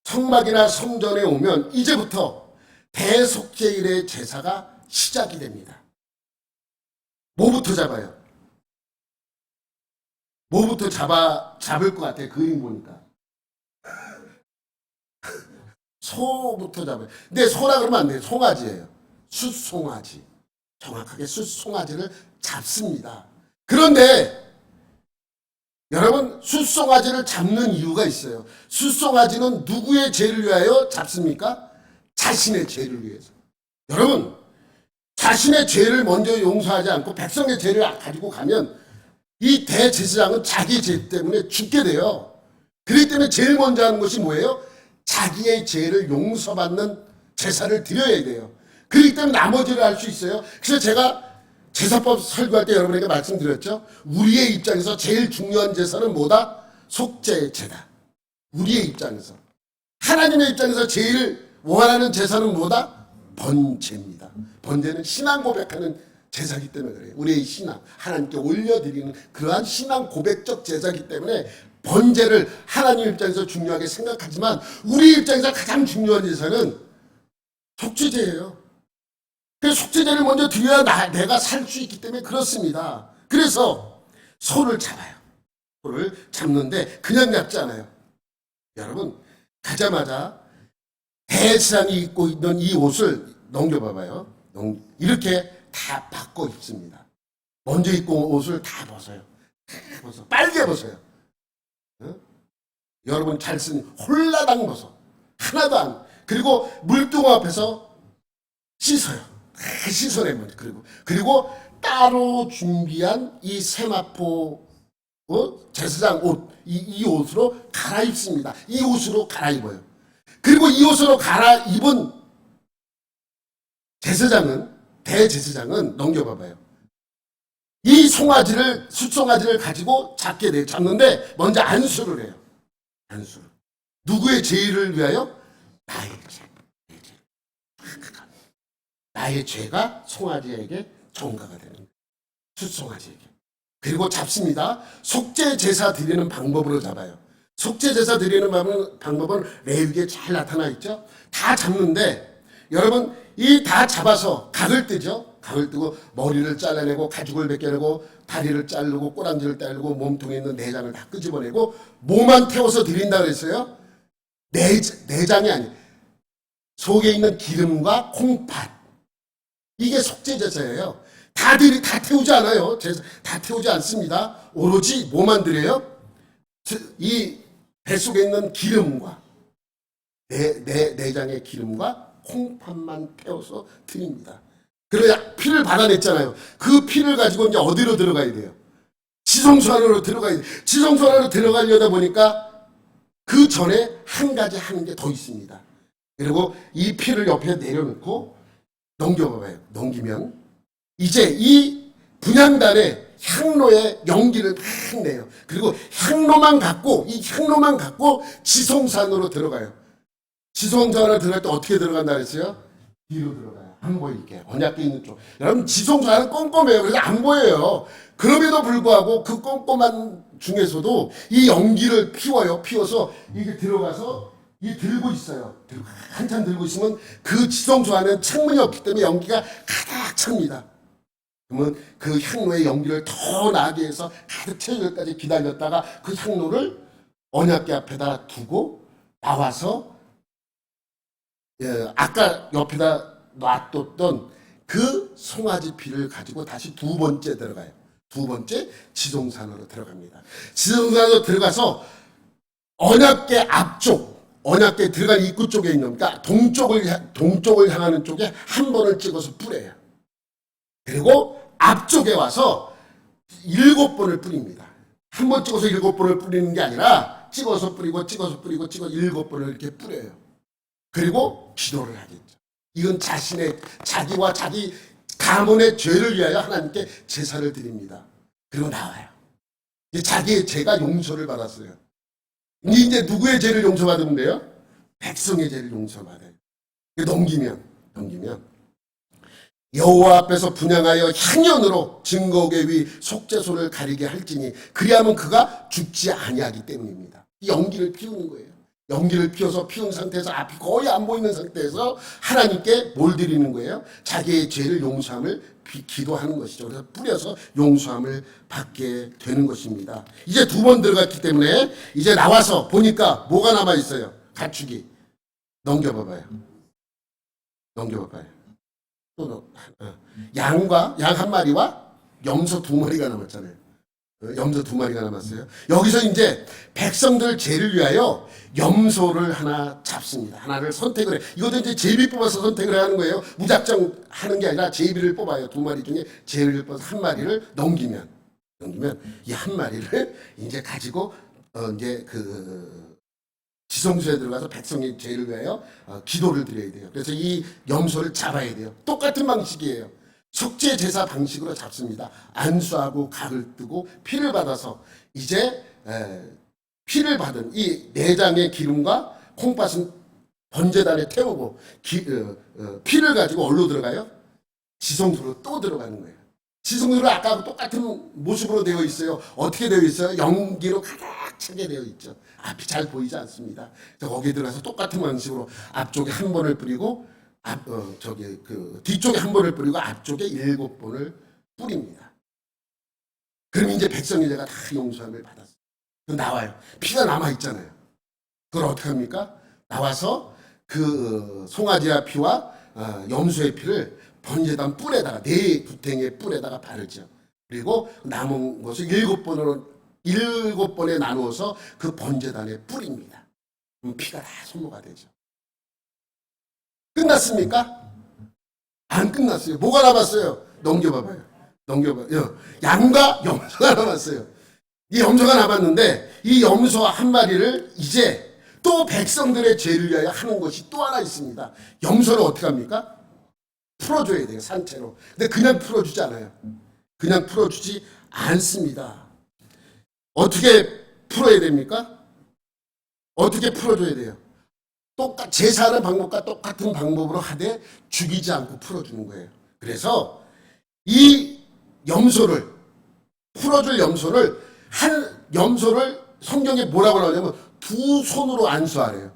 성막이나 성전에 오면 이제부터 대속죄일의 제사가 시작이 됩니다. 뭐부터 잡아요? 뭐부터 잡을 것 같아요? 그림 보니까. 소부터 잡아요. 근데 소라 그러면 안 돼요. 송아지예요. 숫송아지. 정확하게 숫송아지를 잡습니다. 그런데 여러분 숫송아지를 잡는 이유가 있어요. 숫송아지는 누구의 죄를 위하여 잡습니까? 자신의 죄를 위해서. 여러분 자신의 죄를 먼저 용서하지 않고 백성의 죄를 가지고 가면 이 대제사장은 자기 죄 때문에 죽게 돼요. 그렇기 때문에 제일 먼저 하는 것이 뭐예요? 자기의 죄를 용서받는 제사를 드려야 돼요. 그렇기 때문에 나머지를 할 수 있어요. 그래서 제가 제사법 설교할 때 여러분에게 말씀드렸죠. 우리의 입장에서 제일 중요한 제사는 뭐다? 속죄의 제다. 우리의 입장에서. 하나님의 입장에서 제일 원하는 제사는 뭐다? 번제입니다. 번제는 신앙 고백하는 제사기 때문에 그래요. 우리의 신앙, 하나님께 올려드리는 그러한 신앙 고백적 제사기 때문에 번제를 하나님 입장에서 중요하게 생각하지만 우리 입장에서 가장 중요한 제사는 속죄제예요. 그래서 속죄제를 먼저 드려야 내가 살 수 있기 때문에 그렇습니다. 그래서 소를 잡아요. 소를 잡는데 그냥 잡지 않아요. 여러분 가자마자 대제사장이 입고 있는 이 옷을 넘겨봐봐요. 이렇게 다 바꿔 입습니다. 먼저 입고 온 옷을 다 벗어요. 빨개 벗어요. 여러분 잘 쓴 홀라당 벗어. 하나도 안. 그리고 물두멍 앞에서 씻어요. 다 씻어내면. 그리고 따로 준비한 이 세마포 제사장 옷, 이 옷으로 갈아입습니다. 이 옷으로 갈아입어요. 그리고 이 옷으로 갈아입은 대제사장은 넘겨봐봐요. 이 숫송아지를 가지고 잡는데 먼저 안수를 해요. 안수를. 누구의 죄를 위하여? 나의 죄. 나의 죄가 송아지에게 전가가 되는 거예요. 숫송아지에게. 그리고 잡습니다. 속죄 제사 드리는 방법으로 잡아요. 속죄 제사 드리는 방법은 레위기에 잘 나타나 있죠. 다 잡는데 여러분 이 다 잡아서 각을 뜨죠. 각을 뜨고 머리를 잘라내고 가죽을 벗겨내고 다리를 자르고 꼬랑지를 자르고 몸통에 있는 내장을 다 끄집어내고 뭐만 태워서 드린다 그랬어요? 내장이 아니에요. 속에 있는 기름과 콩팥. 이게 속죄제사예요. 다 태우지 않아요. 다 태우지 않습니다. 오로지 뭐만 드려요? 이 뱃속에 있는 기름과 내장의 기름과 콩팥만 태워서 드립니다. 그래야 피를 받아냈잖아요. 그 피를 가지고 이제 어디로 들어가야 돼요? 지성소 안으로 들어가야 돼요. 지성소 안으로 들어가려다 보니까 그 전에 한 가지 하는 게 더 있습니다. 그리고 이 피를 옆에 내려놓고 넘겨봐봐요. 넘기면 이제 이 분향단에 향로의 연기를 막 내요. 그리고 이 향로만 갖고 지성산으로 들어가요. 지성산으로 들어갈 때 어떻게 들어간다 그랬어요? 뒤로 들어가요. 안 보이게. 언약궤 있는 쪽. 여러분 지성산은 꼼꼼해요. 그래서 안 보여요. 그럼에도 불구하고 그 꼼꼼한 중에서도 이 연기를 피워요. 피워서 이게 들어가서 이 들고 있어요. 한참 들고 있으면 그 지성소 안에 창문이 없기 때문에 연기가 가득 찹니다. 그러면 그 향로의 연기를 더 나게 해서 가득 채울 때까지 기다렸다가 그 향로를 언약궤 앞에다 두고 나와서 아까 옆에다 놔뒀던 그 송아지 피를 가지고 다시 두 번째 들어가요. 두 번째 지성산으로 들어갑니다. 지성산으로 들어가서 언약궤 앞쪽, 언약궤 들어간 입구 쪽에 있는, 그러니까 동쪽을 향하는 쪽에 한 번을 찍어서 뿌려요. 그리고 앞쪽에 와서 7번을 뿌립니다. 한 번 찍어서 7번을 뿌리는 게 아니라 찍어서 뿌리고 찍어서 뿌리고 찍어 7번을 이렇게 뿌려요. 그리고 기도를 하겠죠. 이건 자기와 자기 가문의 죄를 위하여 하나님께 제사를 드립니다. 그리고 나와요. 자기의 죄가 용서를 받았어요. 이제 누구의 죄를 용서받으면 돼요? 백성의 죄를 용서받아요. 넘기면 여호와 앞에서 분향하여 향연으로 증거궤 위 속죄소를 가리게 할지니 그리하면 그가 죽지 아니하기 때문입니다. 이 연기를 피우는 거예요. 연기를 피워서 피운 상태에서 앞이 거의 안 보이는 상태에서 하나님께 뭘 드리는 거예요? 자기의 죄를 용서함을 기도하는 것이죠. 그래서 뿌려서 용서함을 받게 되는 것입니다. 이제 두 번 들어갔기 때문에 이제 나와서 보니까 뭐가 남아 있어요? 가축이. 넘겨봐봐요. 양 한 마리와 염소 2마리가 남았잖아요. 염소 2마리가 남았어요. 여기서 이제 백성들 죄를 위하여 염소를 하나 잡습니다. 하나를 선택을 해. 이것도 이제 제비 뽑아서 선택을 하는 거예요. 무작정 하는 게 아니라 제비를 뽑아요. 2마리 중에 제비를 뽑아서 한 마리를 넘기면 이 한 마리를 이제 가지고 이제 그 지성소에 들어가서 백성의 죄를 위하여 기도를 드려야 돼요. 그래서 이 염소를 잡아야 돼요. 똑같은 방식이에요. 속죄 제사 방식으로 잡습니다. 안수하고 각을 뜨고 피를 받아서 이제 피를 받은 이 내장의 기름과 콩팥은 번제단에 태우고 피를 가지고 어디로 들어가요? 지성소로 또 들어가는 거예요. 지성소로 아까하고 똑같은 모습으로 되어 있어요. 어떻게 되어 있어요? 연기로 가득 차게 되어 있죠. 앞이 잘 보이지 않습니다. 거기에 들어가서 똑같은 방식으로 앞쪽에 한 번을 뿌리고 뒤쪽에 한 번을 뿌리고 앞쪽에 7번을 뿌립니다. 그럼 이제 백성의 죄가 다 용서함을 받았어요. 나와요. 피가 남아 있잖아요. 그걸 어떻게 합니까? 나와서 그 송아지의 피와 염소의 피를 번제단 뿔에다가 네 구탱의 뿔에다가 바르죠. 그리고 남은 것을 7번에 나누어서 그 번제단에 뿌립니다. 그럼 피가 다 소모가 되죠. 끝났습니까? 안 끝났어요. 뭐가 남았어요? 넘겨봐봐요. 양과 염소가 남았어요. 이 염소가 남았는데 이 염소 한 마리를 이제 또 백성들의 죄를 위하여 하는 것이 또 하나 있습니다. 염소를 어떻게 합니까? 풀어줘야 돼요. 산채로. 근데 그냥 풀어주지 않아요. 그냥 풀어주지 않습니다. 어떻게 풀어야 됩니까? 어떻게 풀어줘야 돼요? 제사하는 방법과 똑같은 방법으로 하되 죽이지 않고 풀어주는 거예요. 그래서 이 염소를 풀어줄 염소를 성경에 뭐라고 나오냐면 2손으로 안수하래요.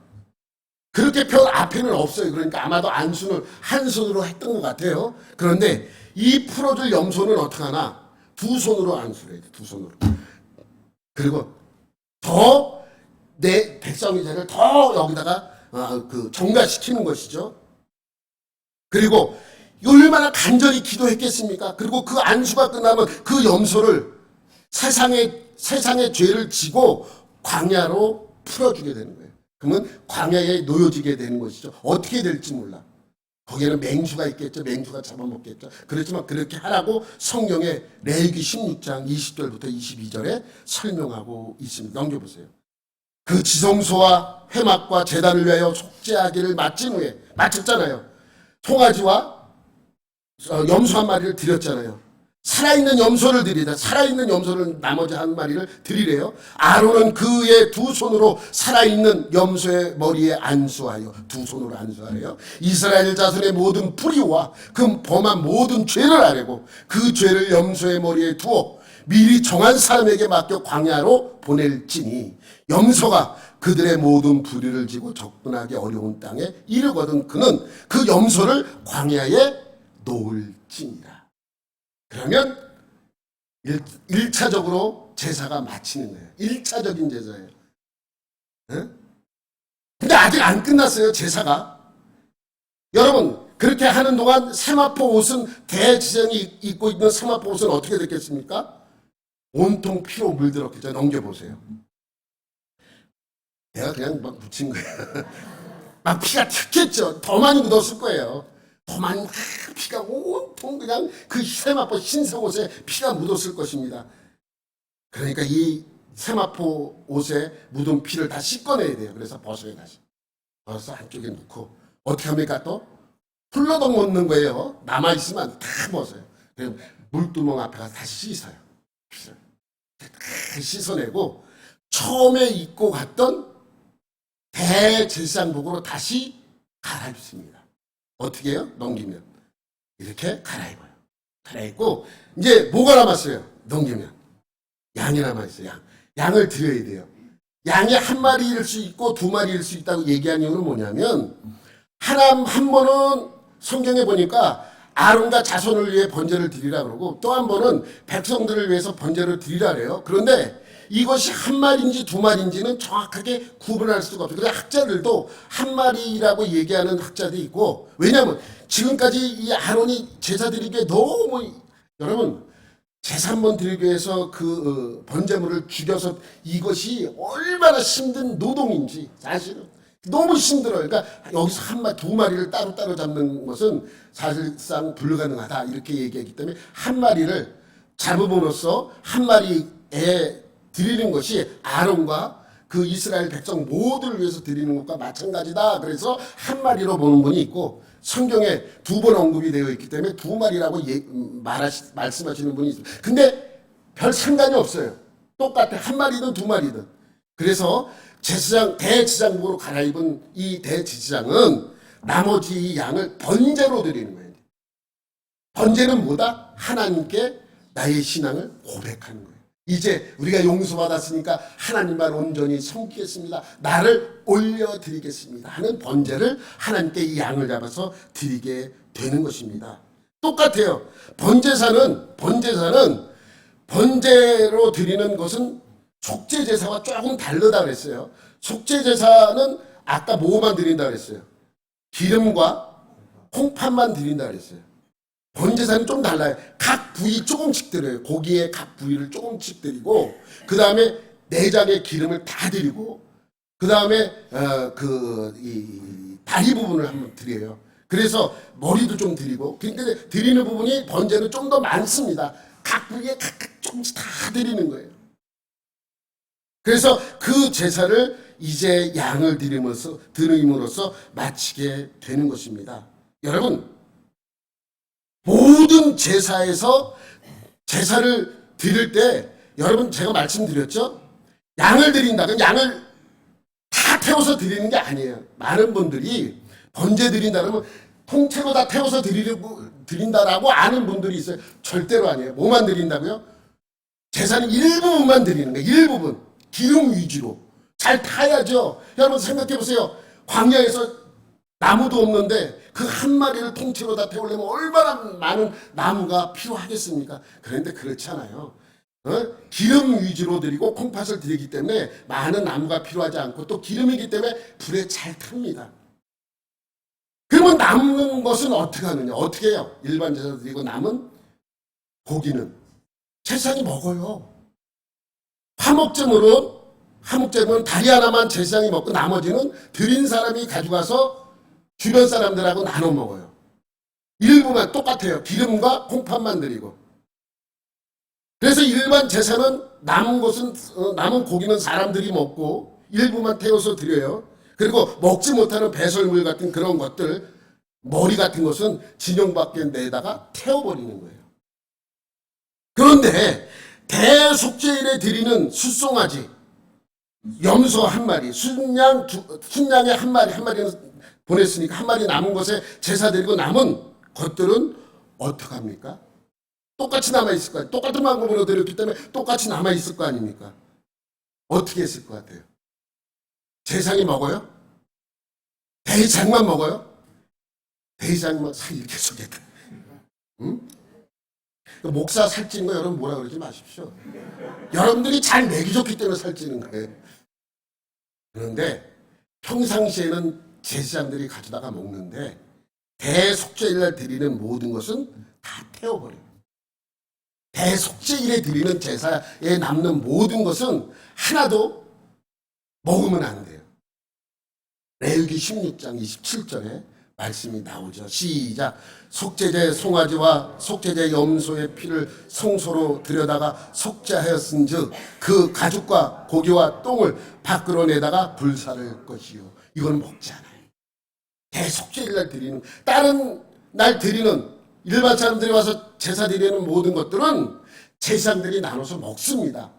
그렇게 편 앞에는 없어요. 그러니까 아마도 안수는 한 손으로 했던 것 같아요. 그런데 이 풀어줄 염소는 어떻게 하나? 두 손으로 안수를 해야 돼. 두 손으로. 그리고 더 내 백성의 죄를 더 여기다가 정가시키는 것이죠. 그리고 얼마나 간절히 기도했겠습니까? 그리고 그 안수가 끝나면 그 염소를 세상의 죄를 지고 광야로 풀어주게 되는 거예요. 그러면 광야에 놓여지게 되는 것이죠. 어떻게 될지 몰라. 거기에는 맹수가 있겠죠. 맹수가 잡아먹겠죠. 그렇지만 그렇게 하라고 성경에 레위기 16장 20절부터 22절에 설명하고 있습니다. 넘겨보세요. 그 지성소와 회막과 제단을 위하여 속죄하기를 마친 후에 마쳤잖아요. 송아지와 염소 한 마리를 드렸잖아요. 살아있는 염소를 드리다. 살아있는 염소를 나머지 한 마리를 드리래요. 아론은 그의 두 손으로 살아있는 염소의 머리에 안수하여 두 손으로 안수하래요. 이스라엘 자손의 모든 불의와 그 범한 모든 죄를 아뢰고 그 죄를 염소의 머리에 두어 미리 정한 사람에게 맡겨 광야로 보낼지니 염소가 그들의 모든 불의를 지고 접근하기 어려운 땅에 이르거든 그는 그 염소를 광야에 놓을지니라. 그러면 1차적으로 제사가 마치는 거예요. 1차적인 제사예요. 근데 아직 안 끝났어요. 제사가. 여러분 그렇게 하는 동안 세마포 옷은 대제사장이 입고 있는 세마포 옷은 어떻게 됐겠습니까? 온통 피로 물들었겠죠. 넘겨보세요. 내가 그냥 막 묻힌 거예요. 막 피가 튀겠죠. 더 많이 묻었을 거예요. 더 많이 피가 온통 그냥 그 세마포 흰색 옷에 피가 묻었을 것입니다. 그러니까 이 세마포 옷에 묻은 피를 다 씻어내야 돼요. 그래서 벗어요 다시. 벗어서 한쪽에 넣고 어떻게 합니까 또? 훌러덩 넣는 거예요. 남아있으면 다 벗어요. 그리고 물두멍 앞에 가서 다시 씻어요. 피를. 다 씻어내고 처음에 입고 갔던 대제사장복으로 다시 갈아입습니다. 어떻게 해요? 넘기면 이렇게 갈아입어요. 갈아입고 이제 뭐가 남았어요? 넘기면 양이 남아있어요. 양을 드려야 돼요. 양이 한 마리일 수 있고 두 마리일 수 있다고 얘기한 이유는 뭐냐면 한 번은 성경에 보니까 아론과 자손을 위해 번제를 드리라 그러고 또 한 번은 백성들을 위해서 번제를 드리라 그래요. 그런데 이것이 한 마리인지 두 마리인지는 정확하게 구분할 수가 없어요. 그래서 학자들도 한 마리라고 얘기하는 학자들이 있고 왜냐하면 지금까지 이 아론이 제사 드리기에 너무 여러분 제사 한번 드리기 위해서 그 번제물을 죽여서 이것이 얼마나 힘든 노동인지 사실은 너무 힘들어요. 그러니까 여기서 한 마리, 두 마리를 따로따로 잡는 것은 사실상 불가능하다 이렇게 얘기했기 때문에 한 마리를 잡음으로써 한 마리에 드리는 것이 아론과 그 이스라엘 백성 모두를 위해서 드리는 것과 마찬가지다. 그래서 한 마리로 보는 분이 있고 성경에 두 번 언급이 되어 있기 때문에 두 마리라고 말씀하시는 분이 있어요. 근데 별 상관이 없어요. 똑같아. 한 마리든 두 마리든. 그래서 대제사장복으로 갈아입은 이 대제사장은 나머지 이 양을 번제로 드리는 거예요. 번제는 뭐다? 하나님께 나의 신앙을 고백하는 거예요. 이제 우리가 용서받았으니까 하나님만 온전히 섬기겠습니다. 나를 올려드리겠습니다 하는 번제를 하나님께 이 양을 잡아서 드리게 되는 것입니다. 똑같아요. 번제사는 번제로 드리는 것은 속죄제사와 조금 다르다 그랬어요. 속죄제사는 아까 뭐만 드린다 그랬어요? 기름과 콩팥만 드린다 그랬어요. 번제사는 좀 달라요. 각 부위 조금씩 드려요. 고기의 각 부위를 조금씩 드리고 그 다음에 내장의 기름을 다 드리고 그 다음에 이 다리 부분을 한번 드려요. 그래서 머리도 좀 드리고 근데 드리는 부분이 번제는 좀 더 많습니다. 각 부위에 각각 조금씩 다 드리는 거예요. 그래서 그 제사를 이제 양을 드림으로써 마치게 되는 것입니다. 여러분 모든 제사에서 제사를 드릴 때 여러분 제가 말씀드렸죠? 양을 드린다. 그럼 양을 다 태워서 드리는 게 아니에요. 많은 분들이 번제 드린다 그러면 통째로 다 태워서 드린다라고 아는 분들이 있어요. 절대로 아니에요. 뭐만 드린다고요? 제사는 일부분만 드리는 거예요. 일부분. 기름 위주로. 잘 타야죠. 여러분 생각해 보세요. 광야에서 나무도 없는데 그 한 마리를 통째로 다 태우려면 얼마나 많은 나무가 필요하겠습니까? 그런데 그렇지 않아요. 기름 위주로 드리고 콩팥을 드리기 때문에 많은 나무가 필요하지 않고 또 기름이기 때문에 불에 잘 탑니다. 그러면 남는 것은 어떻게 하느냐? 어떻게 해요? 일반 제사 드리고 남은 고기는 제사장이 먹어요. 화목제물은 다리 하나만 제사장이 먹고 나머지는 드린 사람이 가져가서 주변 사람들하고 나눠 먹어요. 일부만 똑같아요. 기름과 콩팥만 드리고. 그래서 일반 제사는 남은 고기는 사람들이 먹고 일부만 태워서 드려요. 그리고 먹지 못하는 배설물 같은 그런 것들, 머리 같은 것은 진영 밖에 내다가 태워버리는 거예요. 그런데 대속죄일에 드리는 숫송아지, 염소 한 마리, 순양의 한 마리는 보냈으니까 한 마리 남은 것에 제사 드리고 남은 것들은 어떻게 합니까? 똑같이 남아있을 거 아니에요. 똑같은 방법으로 드렸기 때문에 똑같이 남아있을 거 아닙니까? 어떻게 했을 것 같아요? 제사장이 먹어요? 대장만 먹어요? 대장만 살 이렇게 속였다. 응? 목사 살찌는 거 여러분 뭐라 그러지 마십시오. 여러분들이 잘 먹이 줬기 때문에 살찌는 거예요. 그런데 평상시에는 제사장들이 가져다가 먹는데 대속죄일날 드리는 모든 것은 다 태워버려요. 대속죄일에 드리는 제사에 남는 모든 것은 하나도 먹으면 안 돼요. 레위기 16장 27절에 말씀이 나오죠. 시작. 속죄제 송아지와 속죄제 염소의 피를 성소로 들여다가 속죄하였은즉 그 가죽과 고기와 똥을 밖으로 내다가 불사를 것이요. 이건 먹지 않아요. 대속죄일날 드리는, 다른 날 드리는 일반 사람들이 와서 제사 드리는 모든 것들은 제사장들이 나눠서 먹습니다.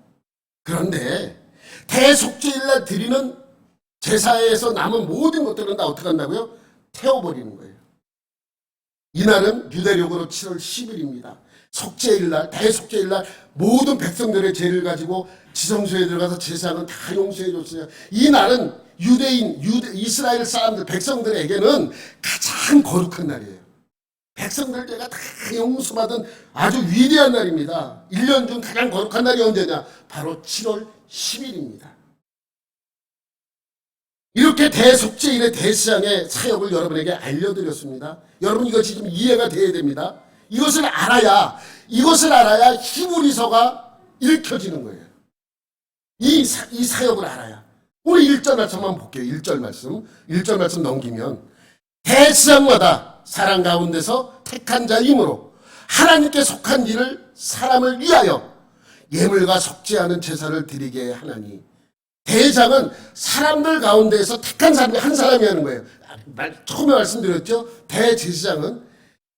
그런데 대속죄일날 드리는 제사에서 남은 모든 것들은 다 어떻게 한다고요? 태워버리는 거예요. 이날은 유대력으로 7월 10일입니다. 속죄일날, 대속죄일날 모든 백성들의 죄를 가지고 지성소에 들어가서 제사는 다 용서해 줬어요. 이 날은 이스라엘 사람들, 백성들에게는 가장 거룩한 날이에요. 백성들 죄가 다 용서받은 아주 위대한 날입니다. 1년 중 가장 거룩한 날이 언제냐? 바로 7월 10일입니다. 이렇게 대속죄일의 대제사장의 사역을 여러분에게 알려드렸습니다. 여러분 이것이 좀 이해가 돼야 됩니다. 이것을 알아야 히브리서가 읽혀지는 거예요. 이 사역을 알아야. 우리 1절 말씀만 볼게요. 1절 말씀 넘기면 대제사장마다 사람 가운데서 택한 자이므로 하나님께 속한 일을 사람을 위하여 예물과 속죄하는 제사를 드리게 하나니. 대장은 사람들 가운데에서 택한 사람이 한 사람이 하는 거예요. 처음에 말씀드렸죠. 대제사장은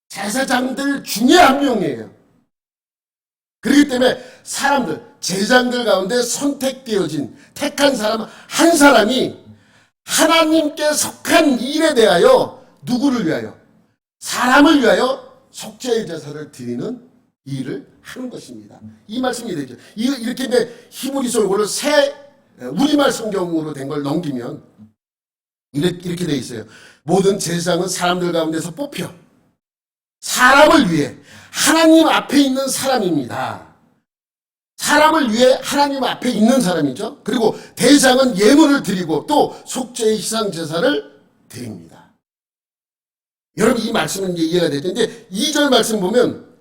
제사장들 중에 한 명이에요. 그렇기 때문에 제사장들 가운데 선택되어진 택한 사람 한 사람이 하나님께 속한 일에 대하여 누구를 위하여? 사람을 위하여 속죄의 제사를 드리는 일을 하는 것입니다. 이 말씀이 되죠. 이렇게 히브리서 이거를 우리말 성경으로 된 걸 넘기면 이렇게 돼 있어요. 모든 제사장은 사람들 가운데서 뽑혀 사람을 위해 하나님 앞에 있는 사람입니다. 사람을 위해 하나님 앞에 있는 사람이죠. 그리고 대제사장은 예물을 드리고 또 속죄의 희생 제사를 드립니다. 여러분 이 말씀은 이해가 되죠. 이제 2절 말씀 보면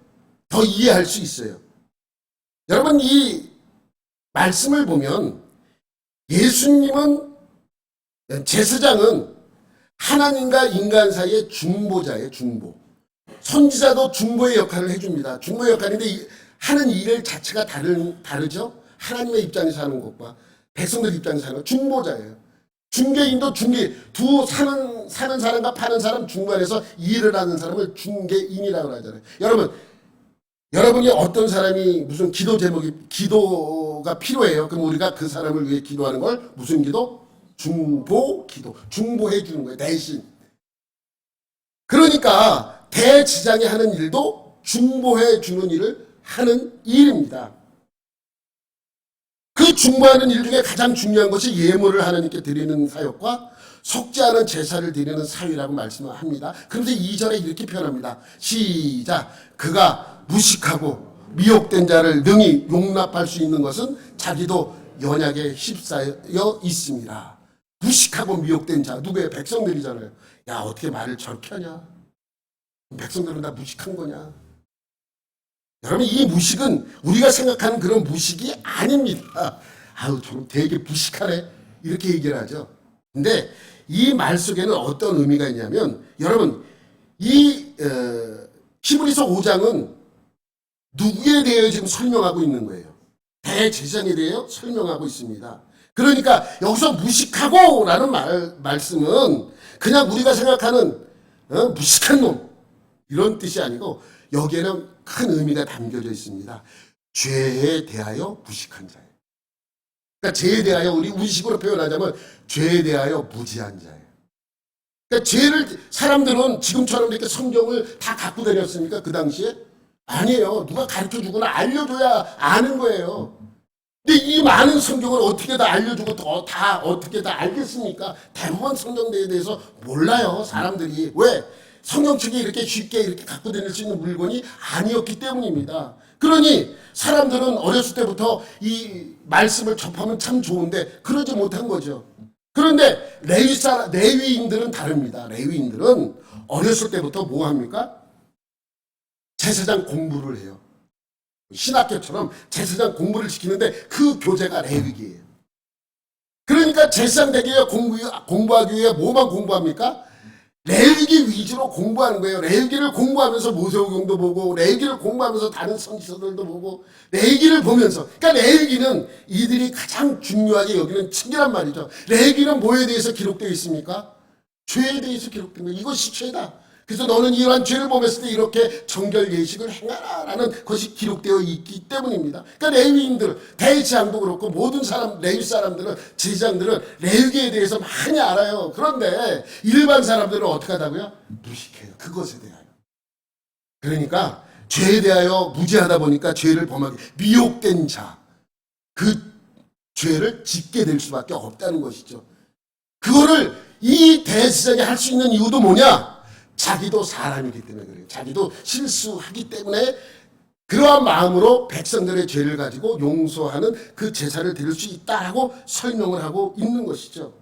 더 이해할 수 있어요. 여러분 이 말씀을 보면 예수님은, 제사장은 하나님과 인간 사이의 중보자예요. 중보. 선지자도 중보의 역할을 해줍니다. 중보의 역할인데 하는 일 자체가 다르죠. 하나님의 입장에서 하는 것과 백성들 입장에서 하는 것. 중보자예요. 중개인도 사는 사람과 파는 사람 중간에서 일을 하는 사람을 중개인이라고 하잖아요. 여러분이 어떤 사람이 무슨 기도가 필요해요. 그럼 우리가 그 사람을 위해 기도하는 걸 무슨 기도? 중보 기도. 중보해 주는 거예요. 대신. 그러니까 대제사장이 하는 일도 중보해 주는 일을 하는 일입니다. 그 중보하는 일 중에 가장 중요한 것이 예물을 하나님께 드리는 사역과 속죄하는 제사를 드리는 사위라고 말씀을 합니다. 그런데 2절에 이렇게 표현합니다. 시작. 그가 무식하고 미혹된 자를 능히 용납할 수 있는 것은 자기도 연약에 휩싸여 있습니다. 무식하고 미혹된 자, 누구예요? 백성들이잖아요. 야, 어떻게 말을 저렇게 하냐? 백성들은 다 무식한 거냐? 여러분, 이 무식은 우리가 생각하는 그런 무식이 아닙니다. 아유, 좀 되게 무식하네, 이렇게 얘기를 하죠. 근데 이 말 속에는 어떤 의미가 있냐면, 여러분, 이 히브리서 5장은 누구에 대해 지금 설명하고 있는 거예요? 대제사장에 대해 설명하고 있습니다. 그러니까 여기서 무식하고 라는 말씀은 그냥 우리가 생각하는 무식한 놈, 이런 뜻이 아니고 여기에는 큰 의미가 담겨져 있습니다. 죄에 대하여 무식한 자예요. 그러니까 죄에 대하여 우리식으로 표현하자면 죄에 대하여 무지한 자예요. 그러니까 죄를, 사람들은 지금처럼 이렇게 성경을 다 갖고 다녔습니까? 그 당시에? 아니에요. 누가 가르쳐주거나 알려줘야 아는 거예요. 근데 이 많은 성경을 어떻게 다 알려주고 다 어떻게 다 알겠습니까? 대부분 성경에 대해서 몰라요, 사람들이. 왜? 성경책이 이렇게 쉽게 이렇게 갖고 다닐 수 있는 물건이 아니었기 때문입니다. 그러니 사람들은 어렸을 때부터 이 말씀을 접하면 참 좋은데 그러지 못한 거죠. 그런데 레위인들은 다릅니다. 레위인들은 어렸을 때부터 뭐 합니까? 제사장 공부를 해요. 신학교처럼 제사장 공부를 시키는데 그 교재가 레위기예요. 그러니까 제사장 되기 위해 공부하기 위해 뭐만 공부합니까? 레위기 위주로 공부하는 거예요. 레위기를 공부하면서 모세오경도 보고, 레위기를 공부하면서 다른 선지서들도 보고, 레위기를 보면서, 그러니까 레위기는 이들이 가장 중요하게 여기는 책이란 말이죠. 레위기는 뭐에 대해서 기록되어 있습니까? 죄에 대해서 기록된 거예요. 이것이 죄다. 그래서 너는 이러한 죄를 범했을 때 이렇게 정결 예식을 행하라라는 것이 기록되어 있기 때문입니다. 그러니까 레위인들, 대제사장도 그렇고 모든 사람, 레위 사람들은, 제사장들은 레위기에 대해서 많이 알아요. 그런데 일반 사람들은 어떻게 하다고요? 무식해요. 그것에 대하여. 그러니까 죄에 대하여 무지하다 보니까 죄를 범하게, 미혹된 자, 그 죄를 짓게 될 수밖에 없다는 것이죠. 그거를 이 대제사장이 할 수 있는 이유도 뭐냐? 자기도 사람이기 때문에 그래요. 자기도 실수하기 때문에 그러한 마음으로 백성들의 죄를 가지고 용서하는 그 제사를 드릴 수 있다라고 설명을 하고 있는 것이죠.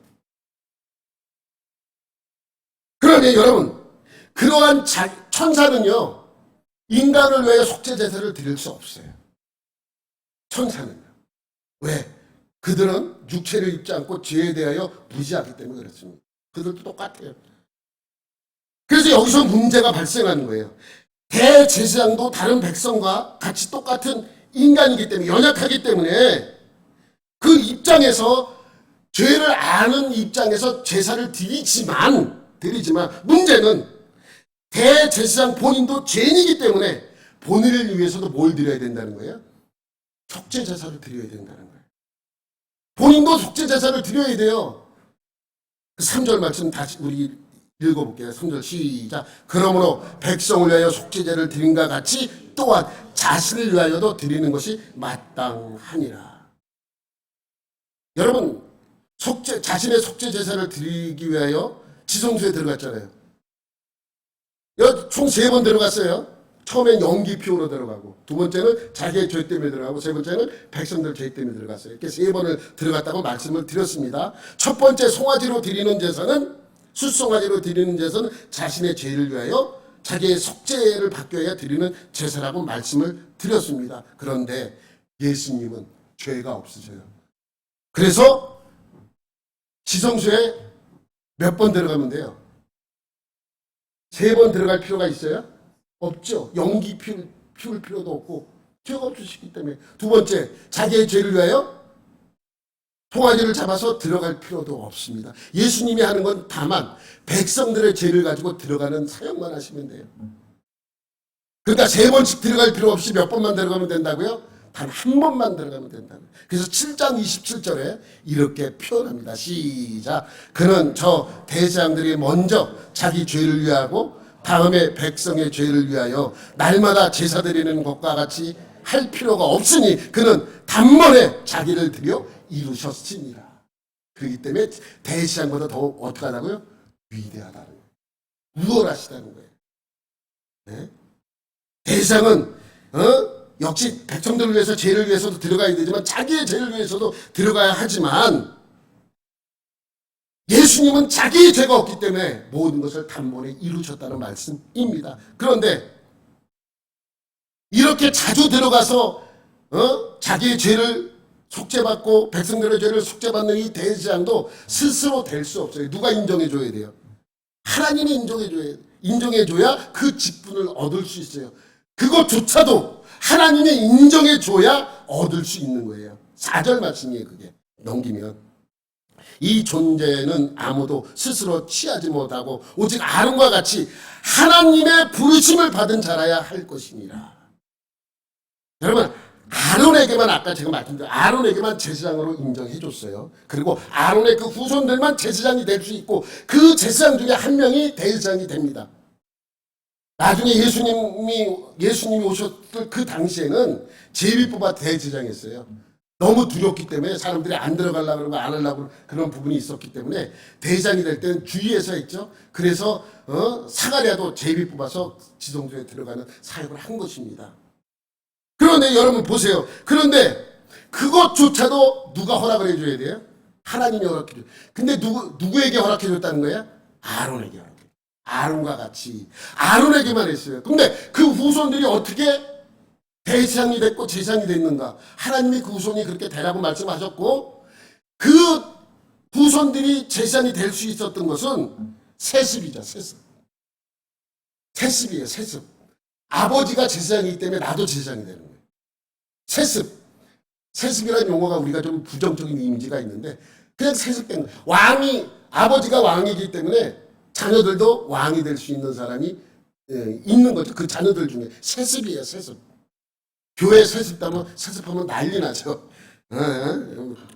그러니 여러분, 그러한 천사는요, 인간을 위해 속죄 제사를 드릴 수 없어요. 천사는요. 왜? 그들은 육체를 입지 않고 죄에 대하여 무지하기 때문에 그렇습니다. 그들도 똑같아요. 그래서 여기서 문제가 발생하는 거예요. 대제사장도 다른 백성과 같이 똑같은 인간이기 때문에, 연약하기 때문에 그 입장에서, 죄를 아는 입장에서 제사를 드리지만 문제는 대제사장 본인도 죄인이기 때문에 본인을 위해서도 뭘 드려야 된다는 거예요? 속죄 제사를 드려야 된다는 거예요. 본인도 속죄 제사를 드려야 돼요. 그 3절 말씀 다시 우리 읽어볼게요. 3절 시작. 그러므로 백성을 위하여 속죄제를 드림과 같이 또한 자신을 위하여도 드리는 것이 마땅하니라. 여러분, 자신의 속죄 제사를 드리기 위하여 지성소에 들어갔잖아요. 총 3번 들어갔어요. 처음엔 연기표로 들어가고, 두 번째는 자기의 죄 때문에 들어가고, 세 번째는 백성들 죄 때문에 들어갔어요. 이렇게 3번을 들어갔다고 말씀을 드렸습니다. 첫 번째 송아지로 드리는 제사는, 숫송아지로 드리는 제사는 자신의 죄를 위하여 자기의 속죄를 받기 위해 드리는 제사라고 말씀을 드렸습니다. 그런데 예수님은 죄가 없으셔요. 그래서 지성소에 몇 번 들어가면 돼요? 3번 들어갈 필요가 있어요? 없죠. 연기 피울 필요도 없고 죄가 없으시기 때문에. 두 번째, 자기의 죄를 위하여 송아지를 잡아서 들어갈 필요도 없습니다. 예수님이 하는 건 다만 백성들의 죄를 가지고 들어가는 사역만 하시면 돼요. 그러니까 3번씩 들어갈 필요 없이 몇 번만 들어가면 된다고요? 단 한 번만 들어가면 된다고요. 그래서 7장 27절에 이렇게 표현합니다. 시작. 그는 저 대제사장들이 먼저 자기 죄를 위하고 다음에 백성의 죄를 위하여 날마다 제사 드리는 것과 같이 할 필요가 없으니 그는 단번에 자기를 드려 이루셨으니라. 그렇기 때문에 대제사장보다 더 어떻게 하다고요? 위대하다는 거예요. 우월하시다는 거예요. 네? 대제사장은 역시 백성들을 위해서 죄를 위해서도 들어가야 되지만 자기의 죄를 위해서도 들어가야 하지만 예수님은 자기의 죄가 없기 때문에 모든 것을 단번에 이루셨다는 말씀입니다. 그런데 이렇게 자주 들어가서 자기의 죄를 속죄받고 백성들의 죄를 속죄받는 이 대제사장도 스스로 될 수 없어요. 누가 인정해줘야 돼요? 하나님이 인정해줘야 그 직분을 얻을 수 있어요. 그것조차도 하나님이 인정해줘야 얻을 수 있는 거예요. 4절 말씀이에요. 그게 넘기면 이 존재는 아무도 스스로 취하지 못하고 오직 아론과 같이 하나님의 부르심을 받은 자라야 할 것이니라. 여러분, 아론에게만 아까 제가 말씀드린 아론에게만 제사장으로 인정해 줬어요. 그리고 아론의 그 후손들만 제사장이 될 수 있고 그 제사장 중에 한 명이 대제사장이 됩니다. 나중에 예수님이 오셨을 그 당시에는 제비뽑아 대제사장이었어요. 너무 두렵기 때문에 사람들이 안 들어가려고 그러고 안 하려고 그런 부분이 있었기 때문에 대장이 될 때는 주위에서 했죠. 그래서 사가랴도 제비 뽑아서 지성소에 들어가는 사역을 한 것입니다. 그런데 여러분 보세요. 그런데 그것조차도 누가 허락을 해줘야 돼요? 하나님이 허락해줘요. 근데 누구에게 허락해줬다는 거예요? 아론에게 허락해줘요. 아론과 같이 아론에게만 했어요. 근데 그 후손들이 어떻게 대제사장이 됐고 제사장이 됐는가? 하나님이 그 후손이 그렇게 되라고 말씀하셨고 그 후손들이 제사장이 될 수 있었던 것은 세습이죠. 세습이에요. 세습. 아버지가 제사장이기 때문에 나도 제사장이 되는 거예요. 세습이라는 용어가 우리가 좀 부정적인 이미지가 있는데 그냥 세습된 거예요. 아버지가 왕이기 때문에 자녀들도 왕이 될 수 있는 사람이 있는 거죠. 그 자녀들 중에 세습이에요. 세습. 교회 세습하면 난리 나죠.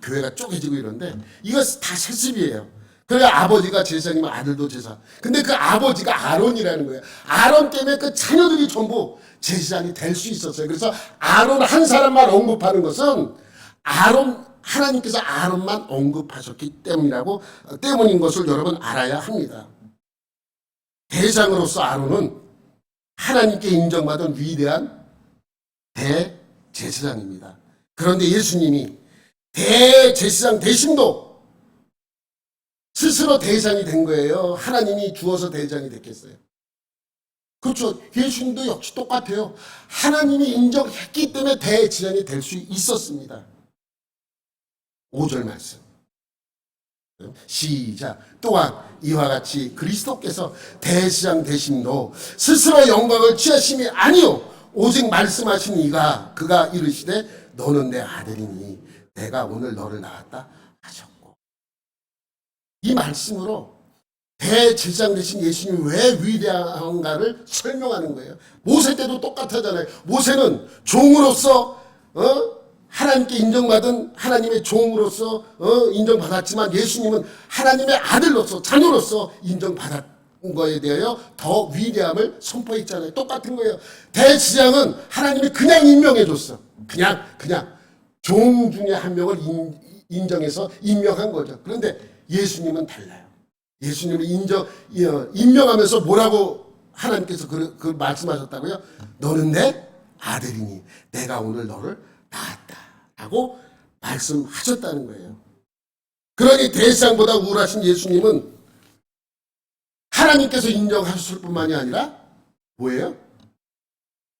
교회가 쪼개지고 이런데 이거 다 세습이에요. 그러니까 아버지가 제사장이면 아들도 제사. 근데 그 아버지가 아론이라는 거예요. 아론 때문에 그 자녀들이 전부 제사장이 될 수 있었어요. 그래서 아론 한 사람만 언급하는 것은 하나님께서 아론만 언급하셨기 때문인 것을 여러분 알아야 합니다. 대장으로서 아론은 하나님께 인정받은 위대한 대제사장입니다. 그런데 예수님이 대제사장 대신도 스스로 대제사장이 된 거예요. 하나님이 주어서 대제사장이 됐겠어요? 그렇죠. 예수님도 역시 똑같아요. 하나님이 인정했기 때문에 대제사장이 될 수 있었습니다. 5절 말씀 시작. 또한 이와 같이 그리스도께서 대제사장 되심도 스스로 영광을 취하심이 아니요 오직 말씀하신 그가 이르시되 너는 내 아들이니 내가 오늘 너를 낳았다 하셨고. 이 말씀으로 대제사장 되신 예수님이 왜 위대한가를 설명하는 거예요. 모세 때도 똑같았잖아요. 모세는 종으로서 하나님께 인정받은 하나님의 종으로서 인정받았지만 예수님은 하나님의 아들로서 자녀로서 인정받았 거에 대하여 더 위대함을 선포했잖아요. 똑같은 거예요. 대제사장은 하나님이 그냥 임명해 줬어. 그냥 종 중에 한 명을 인정해서 임명한 거죠. 그런데 예수님은 달라요. 예수님을 임명하면서 뭐라고 하나님께서 그 말씀하셨다고요? 너는 내 아들이니 내가 오늘 너를 낳았다 라고 말씀하셨다는 거예요. 그러니 대제사장보다 우월하신 예수님은 하나님께서 인정하셨을 뿐만이 아니라 뭐예요?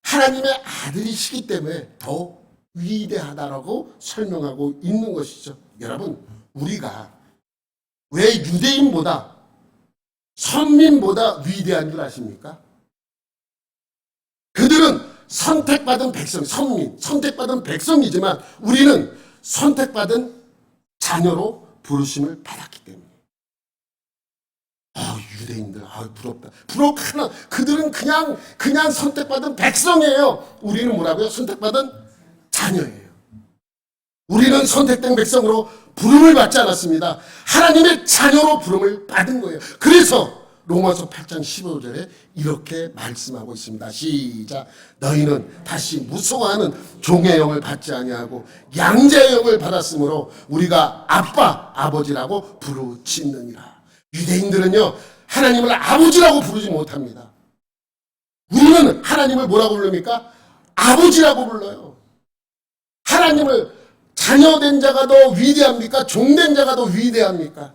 하나님의 아들이시기 때문에 더 위대하다라고 설명하고 있는 것이죠. 여러분, 우리가 왜 유대인보다 선민보다 위대한 줄 아십니까? 그들은 선택받은 백성, 선택받은 백성이지만 우리는 선택받은 자녀로 부르심을 받았기 때문에. 유대인들, 부럽다. 부럽구나. 그들은 그냥 선택받은 백성이에요. 우리는 뭐라고요? 선택받은 자녀예요. 우리는 선택된 백성으로 부름을 받지 않았습니다. 하나님의 자녀로 부름을 받은 거예요. 그래서 로마서 8장 15절에 이렇게 말씀하고 있습니다. 시작. 너희는 다시 무서워하는 종의 영을 받지 아니하고 양자의 영을 받았으므로 우리가 아빠 아버지라고 부르짖느니라. 유대인들은요 하나님을 아버지라고 부르지 못합니다. 우리는 하나님을 뭐라고 부릅니까? 아버지라고 불러요. 하나님을 자녀된 자가 더 위대합니까? 종된 자가 더 위대합니까?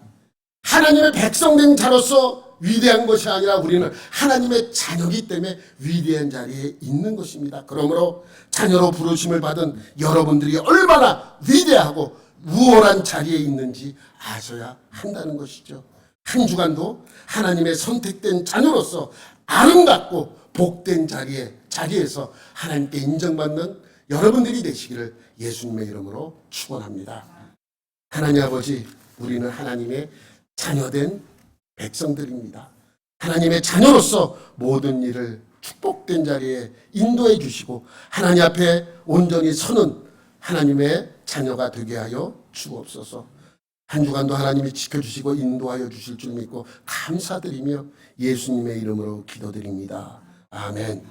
하나님의 백성된 자로서 위대한 것이 아니라 우리는 하나님의 자녀이기 때문에 위대한 자리에 있는 것입니다. 그러므로 자녀로 부르심을 받은 여러분들이 얼마나 위대하고 우월한 자리에 있는지 아셔야 한다는 것이죠. 한 주간도 하나님의 선택된 자녀로서 아름답고 복된 자리에서 하나님께 인정받는 여러분들이 되시기를 예수님의 이름으로 축원합니다. 하나님 아버지, 우리는 하나님의 자녀된 백성들입니다. 하나님의 자녀로서 모든 일을 축복된 자리에 인도해 주시고 하나님 앞에 온전히 서는 하나님의 자녀가 되게 하여 주옵소서. 한 주간도 하나님이 지켜주시고 인도하여 주실 줄 믿고 감사드리며 예수님의 이름으로 기도드립니다. 아멘.